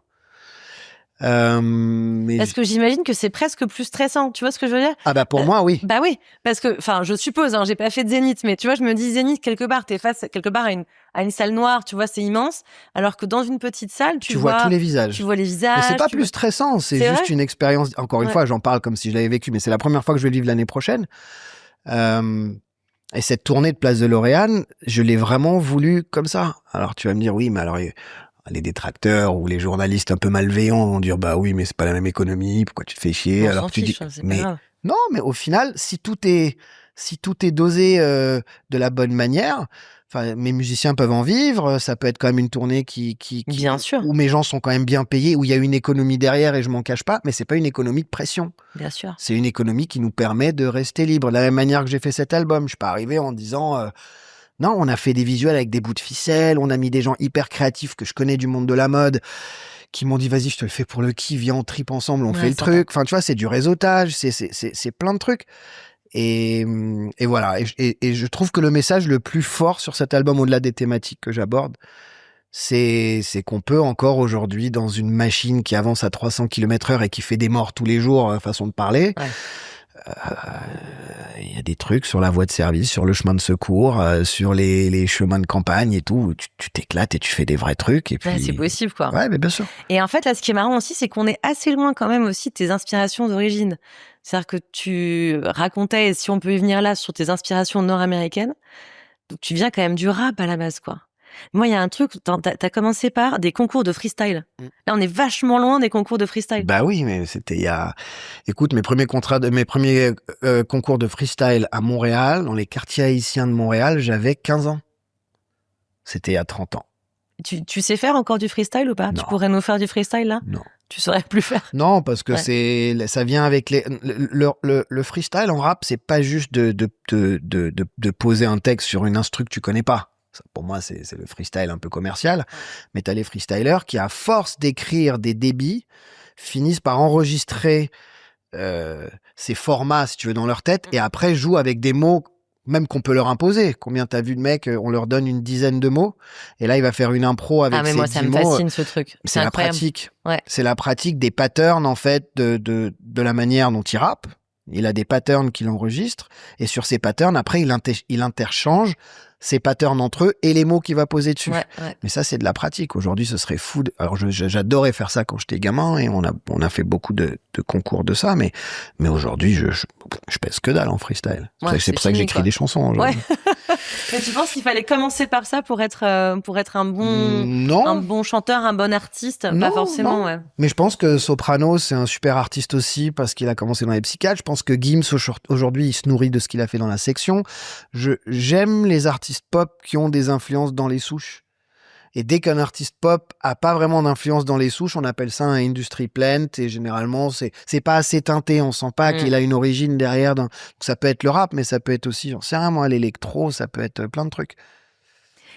Parce que j'imagine que c'est presque plus stressant, tu vois ce que je veux dire? Pour moi, oui. Bah oui, parce que, je suppose, j'ai pas fait de Zénith, mais tu vois, je me dis Zénith, quelque part, t'es face quelque part à une salle noire, tu vois, c'est immense, alors que dans une petite salle, tu vois tous les visages. Tu vois les visages. Mais c'est pas plus stressant, c'est juste une expérience. Encore une fois, j'en parle comme si je l'avais vécu, mais c'est la première fois que je vais le vivre l'année prochaine. Et cette tournée de Place de Lauriane, je l'ai vraiment voulu comme ça. Alors tu vas me dire, oui, mais alors les détracteurs ou les journalistes un peu malveillants vont dire, bah oui, mais c'est pas la même économie, pourquoi tu te fais chier? Alors tu dis, mais non, mais au final, si tout est dosé de la bonne manière, mes musiciens peuvent en vivre, ça peut être quand même une tournée bien sûr, où mes gens sont quand même bien payés, où il y a une économie derrière et je m'en cache pas, mais c'est pas une économie de pression. Bien sûr. C'est une économie qui nous permet de rester libre. De la même manière que j'ai fait cet album, je suis pas arrivé en disant non, on a fait des visuels avec des bouts de ficelle, on a mis des gens hyper créatifs que je connais du monde de la mode qui m'ont dit vas-y, je te le fais pour le kiff, viens, on tripe ensemble, on fait le truc. Enfin, tu vois, c'est du réseautage, c'est plein de trucs. Et voilà. Et je trouve que le message le plus fort sur cet album, au-delà des thématiques que j'aborde, c'est qu'on peut encore aujourd'hui, dans une machine qui avance à 300 km/h et qui fait des morts tous les jours, façon de parler, Il y a des trucs sur la voie de service, sur le chemin de secours, sur les chemins de campagne et tout. Tu t'éclates et tu fais des vrais trucs. Et puis... Ouais, c'est possible, quoi. Ouais, mais bien sûr. Et en fait, là, ce qui est marrant aussi, c'est qu'on est assez loin quand même aussi de tes inspirations d'origine. C'est-à-dire que tu racontais, et si on peut y venir là, sur tes inspirations nord-américaines, donc tu viens quand même du rap à la base, quoi. Moi, il y a un truc, t'as commencé par des concours de freestyle. Là, on est vachement loin des concours de freestyle. Bah oui, mais c'était il y a... Écoute, mes premiers concours de freestyle à Montréal, dans les quartiers haïtiens de Montréal, j'avais 15 ans. C'était il y a 30 ans. Tu sais faire encore du freestyle ou pas? Non. Tu pourrais nous faire du freestyle, là? Non. Tu saurais plus faire? Non, parce que ça vient avec le freestyle en rap, c'est pas juste de poser un texte sur une instru que tu connais pas. Ça, pour moi, c'est le freestyle un peu commercial. Mais t'as les freestylers qui, à force d'écrire des débits, finissent par enregistrer ces formats, si tu veux, dans leur tête, et après jouent avec des mots même qu'on peut leur imposer. Combien t'as vu de mecs, on leur donne une dizaine de mots, et là, il va faire une impro avec mais ces moi, 10 ça me mots. fascine, ce truc. C'est la incroyable. pratique. Ouais. C'est la pratique des patterns, en fait, de la manière dont il rappe. Il a des patterns qu'il enregistre, et sur ces patterns, après, il interchange ces patterns entre eux et les mots qu'il va poser dessus. Ouais. Mais ça, c'est de la pratique. Aujourd'hui, ce serait fou. Alors, j'adorais faire ça quand j'étais gamin, et on a fait beaucoup de concours de ça, mais aujourd'hui, je pèse que dalle en freestyle. C'est pour ça que j'écris des chansons aujourd'hui. Ouais. Mais tu penses qu'il fallait commencer par ça pour être un bon chanteur, un bon artiste? Non, pas forcément, non. Ouais. Mais je pense que Soprano, c'est un super artiste aussi parce qu'il a commencé dans les psychiatres. Je pense que Gims, aujourd'hui, il se nourrit de ce qu'il a fait dans la section. J'aime les artistes pop qui ont des influences dans les souches. Et dès qu'un artiste pop a pas vraiment d'influence dans les souches, on appelle ça un industry plant, et généralement, c'est pas assez teinté. On sent pas qu'il a une origine derrière. Donc, ça peut être le rap, mais ça peut être aussi, j'en sais rien moi, l'électro, ça peut être plein de trucs.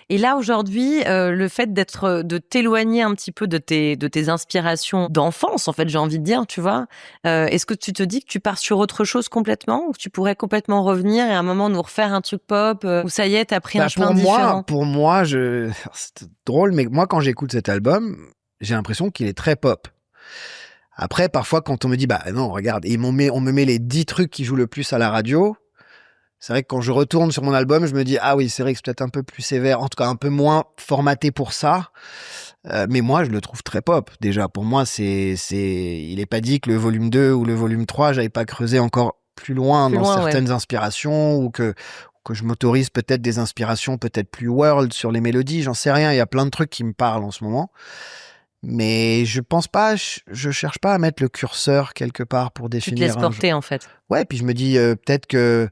Et là, aujourd'hui, le fait de t'éloigner un petit peu de tes inspirations d'enfance, en fait, j'ai envie de dire, tu vois, est-ce que tu te dis que tu pars sur autre chose complètement, ou que tu pourrais complètement revenir et à un moment nous refaire un truc pop, où ça y est, t'as pris un chemin différent? Pour moi, c'est drôle, mais moi, quand j'écoute cet album, j'ai l'impression qu'il est très pop. Après, parfois, quand on me dit, bah non, regarde, on me met les 10 trucs qui jouent le plus à la radio, c'est vrai que quand je retourne sur mon album, je me dis, ah oui, c'est vrai que c'est peut-être un peu plus sévère, en tout cas un peu moins formaté pour ça. Mais moi, je le trouve très pop. Déjà, pour moi, il est pas dit que le volume 2 ou le volume 3, j'avais pas creusé encore plus loin certaines inspirations, ou que je m'autorise peut-être des inspirations peut-être plus world sur les mélodies, j'en sais rien. Il y a plein de trucs qui me parlent en ce moment. Mais je pense pas, je cherche pas à mettre le curseur quelque part pour définir. Tu te laisses porter, en fait. Ouais, puis je me dis peut-être que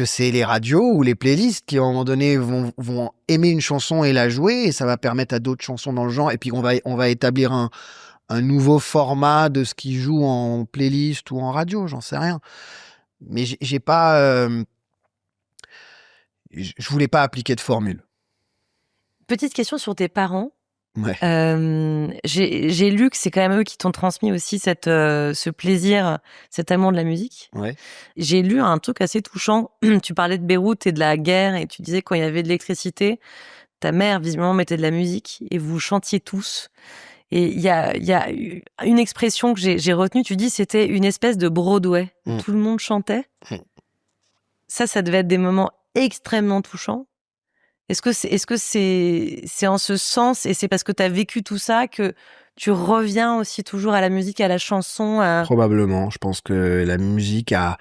c'est les radios ou les playlists qui à un moment donné vont aimer une chanson et la jouer, et ça va permettre à d'autres chansons dans le genre, et puis on va établir un nouveau format de ce qui joue en playlist ou en radio, j'en sais rien. Mais j'ai pas je voulais pas appliquer de formule. Petite question sur tes parents. Ouais. J'ai lu que c'est quand même eux qui t'ont transmis aussi ce plaisir, cet amour de la musique. Ouais. J'ai lu un truc assez touchant. Tu parlais de Beyrouth et de la guerre, et tu disais quand il y avait de l'électricité, ta mère visiblement mettait de la musique et vous chantiez tous. Et il y a une expression que j'ai retenue. Tu dis c'était une espèce de Broadway. Tout le monde chantait. Ça devait être des moments extrêmement touchants. Est-ce que c'est en ce sens, et c'est parce que tu as vécu tout ça que tu reviens aussi toujours à la musique, à la chanson? Probablement. Je pense que la musique a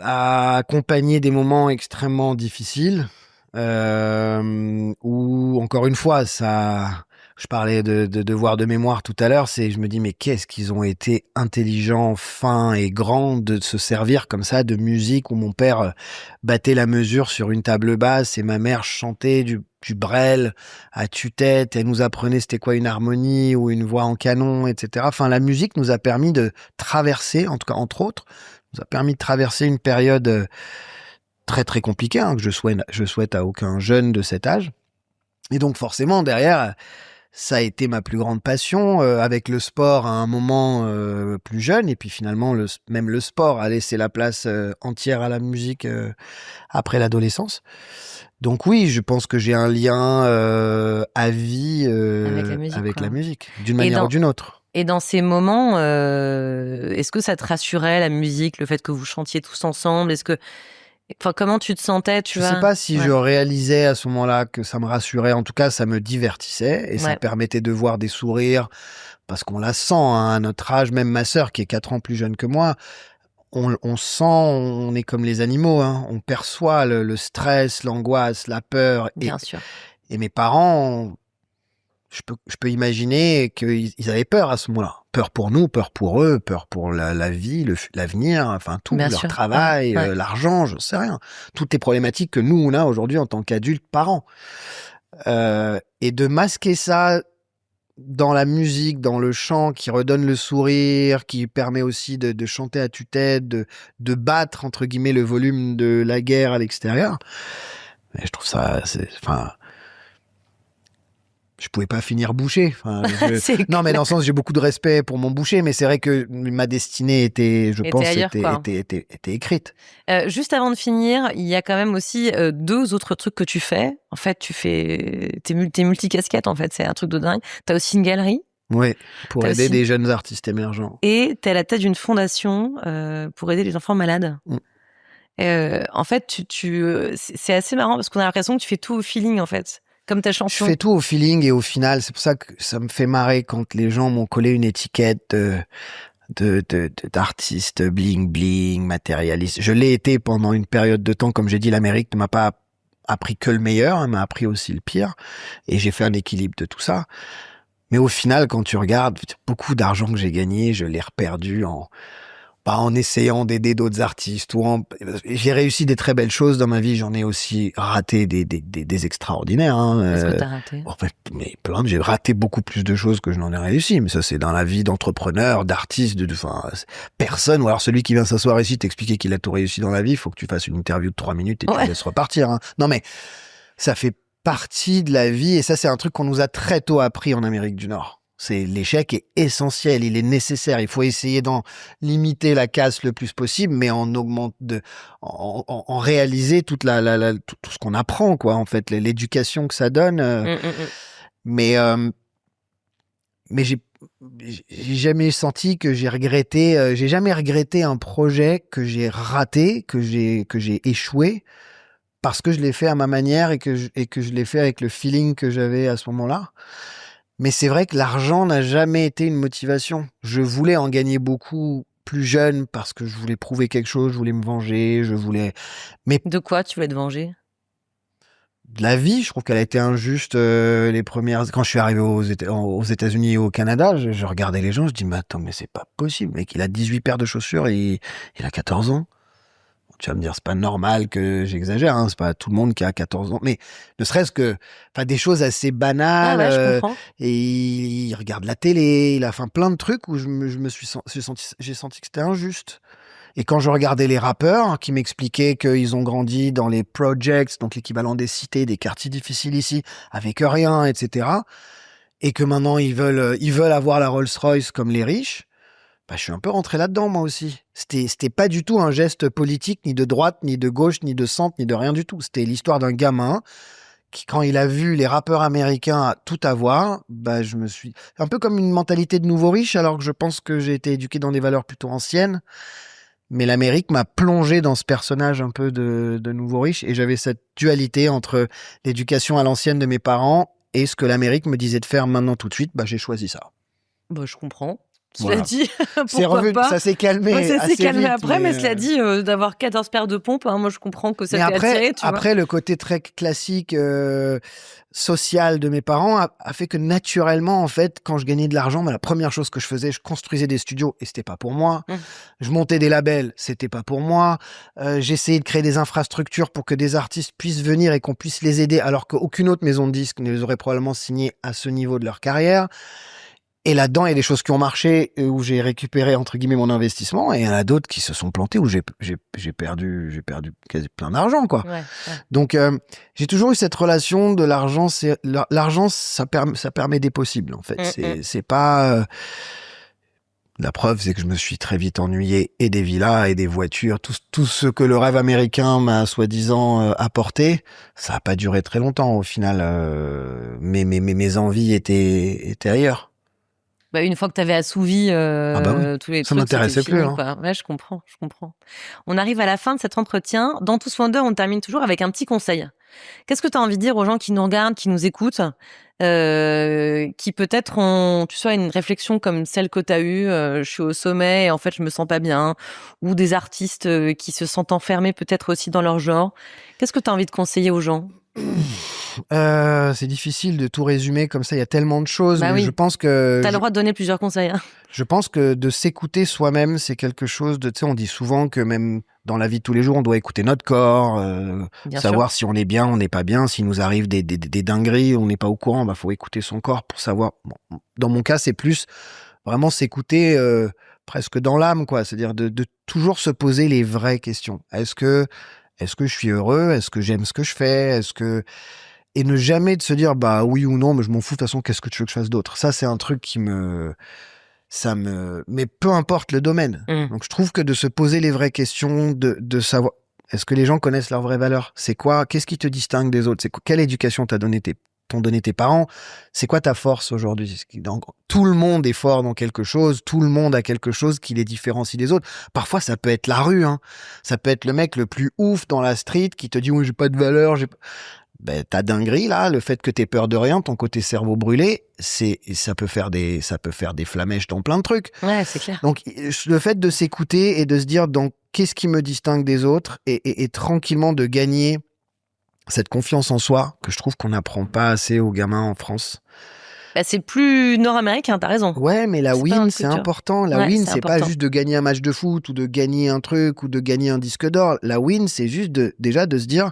accompagné des moments extrêmement difficiles, où, encore une fois, je parlais de devoir de mémoire tout à l'heure, je me dis, mais qu'est-ce qu'ils ont été intelligents, fins et grands de se servir comme ça de musique, où mon père battait la mesure sur une table basse et ma mère chantait du Brel à tue-tête, elle nous apprenait c'était quoi une harmonie ou une voix en canon, etc. Enfin, la musique nous a permis de traverser, en tout cas, entre autres, nous a permis de traverser une période très très compliquée, que je souhaite à aucun jeune de cet âge. Et donc forcément, derrière, ça a été ma plus grande passion, avec le sport à un moment plus jeune, et puis finalement même le sport a laissé la place entière à la musique après l'adolescence. Donc oui, je pense que j'ai un lien à vie avec la musique, d'une manière ou d'une autre. Et dans ces moments, est-ce que ça te rassurait, la musique, le fait que vous chantiez tous ensemble? Enfin, comment tu te sentais, tu vois? Je sais pas si je réalisais à ce moment-là que ça me rassurait. En tout cas, ça me divertissait et ça permettait de voir des sourires parce qu'on la sent, hein, à notre âge. Même ma sœur, qui est 4 ans plus jeune que moi, on sent, on est comme les animaux, hein. On perçoit le stress, l'angoisse, la peur. Bien sûr. Et mes parents, je peux imaginer qu'ils avaient peur à ce moment-là. Peur pour nous, peur pour eux, peur pour la vie, l'avenir, enfin tout, Bien leur sûr. travail, l'argent, je sais rien. Toutes les problématiques que nous, on a aujourd'hui en tant qu'adultes parents. Et de masquer ça dans la musique, dans le chant, qui redonne le sourire, qui permet aussi de chanter à tue-tête, de battre, entre guillemets, le volume de la guerre à l'extérieur. Et je trouve ça, je pouvais pas finir boucher. Enfin, non, mais dans le sens, j'ai beaucoup de respect pour mon boucher, mais c'est vrai que ma destinée était écrite. Juste avant de finir, il y a quand même aussi 2 autres trucs que tu fais. En fait, t'es multicasquette, en fait. C'est un truc de dingue. T'as aussi une galerie. Oui, pour aider des jeunes artistes émergents. Et t'es à la tête d'une fondation pour aider les enfants malades. En fait, c'est assez marrant parce qu'on a l'impression que tu fais tout au feeling, en fait. Comme ta chanson. Je fais tout au feeling et au final, c'est pour ça que ça me fait marrer quand les gens m'ont collé une étiquette d'artiste bling bling, matérialiste. Je l'ai été pendant une période de temps, comme j'ai dit, l'Amérique ne m'a pas appris que le meilleur, elle m'a appris aussi le pire, et j'ai fait un équilibre de tout ça. Mais au final, quand tu regardes, beaucoup d'argent que j'ai gagné, je l'ai reperdu en essayant d'aider d'autres artistes j'ai réussi des très belles choses dans ma vie, j'en ai aussi raté des extraordinaires, hein. Qu'est-ce que t'as raté? Mais j'ai raté beaucoup plus de choses que je n'en ai réussi, mais ça c'est dans la vie d'entrepreneur, d'artiste, personne, ou alors celui qui vient s'asseoir ici t'expliquer qu'il a tout réussi dans la vie, il faut que tu fasses une interview de 3 minutes et tu laisses repartir, hein. Non mais ça fait partie de la vie et ça c'est un truc qu'on nous a très tôt appris en Amérique du Nord. L'échec est essentiel, il est nécessaire. Il faut essayer d'en limiter la casse le plus possible, mais en réaliser tout ce qu'on apprend, quoi. En fait, l'éducation que ça donne. Mais j'ai jamais senti que j'ai regretté. J'ai jamais regretté un projet que j'ai raté, que j'ai échoué, parce que je l'ai fait à ma manière et que je l'ai fait avec le feeling que j'avais à ce moment-là. Mais c'est vrai que l'argent n'a jamais été une motivation. Je voulais en gagner beaucoup plus jeune parce que je voulais prouver quelque chose, je voulais me venger, Mais de quoi tu voulais te venger? De la vie, je trouve qu'elle a été injuste. Les premières, quand je suis arrivé aux États-Unis et au Canada, je regardais les gens, je dis mais attends, mais c'est pas possible, mec, il a 18 paires de chaussures et il a 14 ans. Tu vas me dire, c'est pas normal que j'exagère, hein, c'est pas tout le monde qui a 14 ans, mais ne serait-ce que, des choses assez banales. Je comprends. Et il regarde la télé, il a fait plein de trucs où j'ai senti que c'était injuste. Et quand je regardais les rappeurs qui m'expliquaient qu'ils ont grandi dans les projects, donc l'équivalent des cités, des quartiers difficiles ici, avec rien, etc., et que maintenant ils veulent avoir la Rolls-Royce comme les riches. Je suis un peu rentré là-dedans, moi aussi. C'était pas du tout un geste politique, ni de droite, ni de gauche, ni de centre, ni de rien du tout. C'était l'histoire d'un gamin qui, quand il a vu les rappeurs américains tout avoir, je me suis... Un peu comme une mentalité de nouveau riche, alors que je pense que j'ai été éduqué dans des valeurs plutôt anciennes. Mais l'Amérique m'a plongé dans ce personnage un peu de nouveau riche, et j'avais cette dualité entre l'éducation à l'ancienne de mes parents et ce que l'Amérique me disait de faire maintenant tout de suite. J'ai choisi ça. Je comprends. Voilà. Cela dit, ça s'est calmé. Ça s'est calmé vite, après, mais cela dit, d'avoir 14 paires de pompes, moi je comprends que ça t'ait attiré. Après, le côté très classique social de mes parents a fait que naturellement, en fait, quand je gagnais de l'argent, la première chose que je faisais, je construisais des studios et c'était pas pour moi. Je montais des labels, c'était pas pour moi. J'essayais de créer des infrastructures pour que des artistes puissent venir et qu'on puisse les aider, alors qu'aucune autre maison de disques ne les aurait probablement signés à ce niveau de leur carrière. Et là-dedans, il y a des choses qui ont marché, où j'ai récupéré, entre guillemets, mon investissement, et il y en a d'autres qui se sont plantés, où j'ai perdu quasi plein d'argent, quoi. Ouais. Donc, j'ai toujours eu cette relation de l'argent. L'argent, ça permet des possibles, en fait. C'est pas... La preuve, c'est que je me suis très vite ennuyé, et des villas, et des voitures, tout ce que le rêve américain m'a soi-disant apporté, ça a pas duré très longtemps, au final. Mes envies étaient ailleurs. Bah, une fois que tu avais assouvi Ah bah oui, tous les ça trucs, m'intéressait c'était plus, fini, hein. quoi. Ouais, je comprends, je comprends. On arrive à la fin de cet entretien. Dans Tous Wonder, on termine toujours avec un petit conseil. Qu'est-ce que tu as envie de dire aux gens qui nous regardent, qui nous écoutent, qui peut-être ont, tu sais, une réflexion comme celle que tu as eue, je suis au sommet et en fait je me sens pas bien, ou des artistes qui se sentent enfermés peut-être aussi dans leur genre. Qu'est-ce que tu as envie de conseiller aux gens? C'est difficile de tout résumer comme ça, il y a tellement de choses, Bah mais je oui, pense que tu as le droit de donner plusieurs conseils, hein. je pense que de s'écouter soi-même, c'est quelque chose de, tu sais, on dit souvent que même dans la vie de tous les jours, on doit écouter notre corps, Bien sûr. savoir si on est bien, on n'est pas bien, s'il nous arrive des dingueries, on n'est pas au courant, bah faut écouter son corps pour savoir. Bon, dans mon cas, c'est plus vraiment s'écouter presque dans l'âme, quoi. C'est-à-dire de toujours se poser les vraies questions. Est-ce que je suis heureux? Est-ce que j'aime ce que je fais? Et ne jamais de se dire bah oui ou non, mais je m'en fous de toute façon. Qu'est-ce que tu veux que je fasse d'autre? Ça, c'est un truc mais peu importe le domaine. Mm. Donc je trouve que de se poser les vraies questions, de savoir est-ce que les gens connaissent leurs vraies valeurs? C'est quoi? Qu'est-ce qui te distingue des autres? Quelle éducation t'ont donné tes parents? C'est quoi ta force aujourd'hui? Tout le monde est fort dans quelque chose, tout le monde a quelque chose qui les différencie des autres. Parfois, ça peut être la rue, hein. Ça peut être le mec le plus ouf dans la street qui te dit oui, j'ai pas de valeur, ben, ta dinguerie, là, le fait que t'aies peur de rien, ton côté cerveau brûlé, ça peut faire des flamèches dans plein de trucs. Ouais, c'est clair. Donc, le fait de s'écouter et de se dire, donc, qu'est-ce qui me distingue des autres et tranquillement de gagner cette confiance en soi que je trouve qu'on n'apprend pas assez aux gamins en France. Bah, c'est plus nord-américain, t'as raison. Ouais, mais la C'est pas win, notre c'est culture. important. La Ouais, win, c'est c'est pas important. juste de gagner un match de foot ou de gagner un truc ou de gagner un disque d'or. La win, c'est juste déjà de se dire,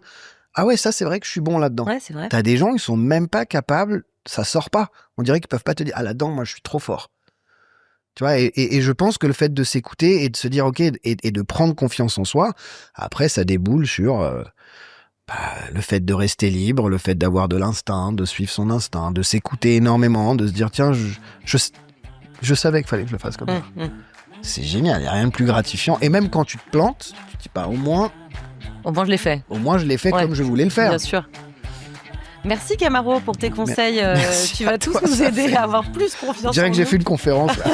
ah ouais, ça, c'est vrai que je suis bon là-dedans. Ouais, c'est vrai. T'as des gens, ils sont même pas capables, ça sort pas. On dirait qu'ils peuvent pas te dire, ah là-dedans, moi, je suis trop fort. Tu vois, et je pense que le fait de s'écouter et de se dire, ok, et de prendre confiance en soi, après, ça déboule sur le fait de rester libre, le fait d'avoir de l'instinct, de suivre son instinct, de s'écouter énormément, de se dire, tiens, je savais qu'il fallait que je le fasse comme ça. C'est génial, il n'y a rien de plus gratifiant. Et même quand tu te plantes, tu te dis, au moins je l'ai fait. Au moins, je l'ai fait Ouais, comme je voulais le faire. Bien sûr. Merci Camaro pour tes conseils. Merci Tu vas à tous toi, nous ça aider fait- à avoir plus confiance Je dirais en que j'ai nous. fait une conférence. Là.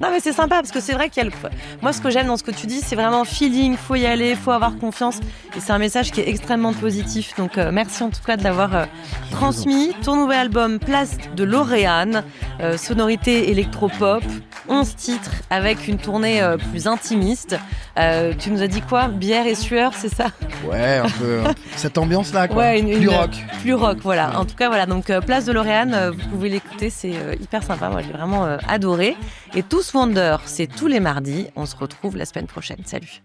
Non mais c'est sympa parce que c'est vrai qu'il y a moi ce que j'aime dans ce que tu dis, c'est vraiment feeling, faut y aller, faut avoir confiance et c'est un message qui est extrêmement positif. Donc merci en tout cas de l'avoir transmis. Ton nouvel album Place de Lauréane, sonorité électropop, 11 titres avec une tournée plus intimiste. Tu nous as dit quoi? Bière et sueur, c'est ça? Ouais, un peu cette ambiance-là, quoi. Ouais, Plus rock. Plus rock, voilà. En tout cas, voilà. Donc, Place de Lauréane, vous pouvez l'écouter, c'est hyper sympa. Moi, j'ai vraiment adoré. Et Tous Wonder, c'est tous les mardis. On se retrouve la semaine prochaine. Salut.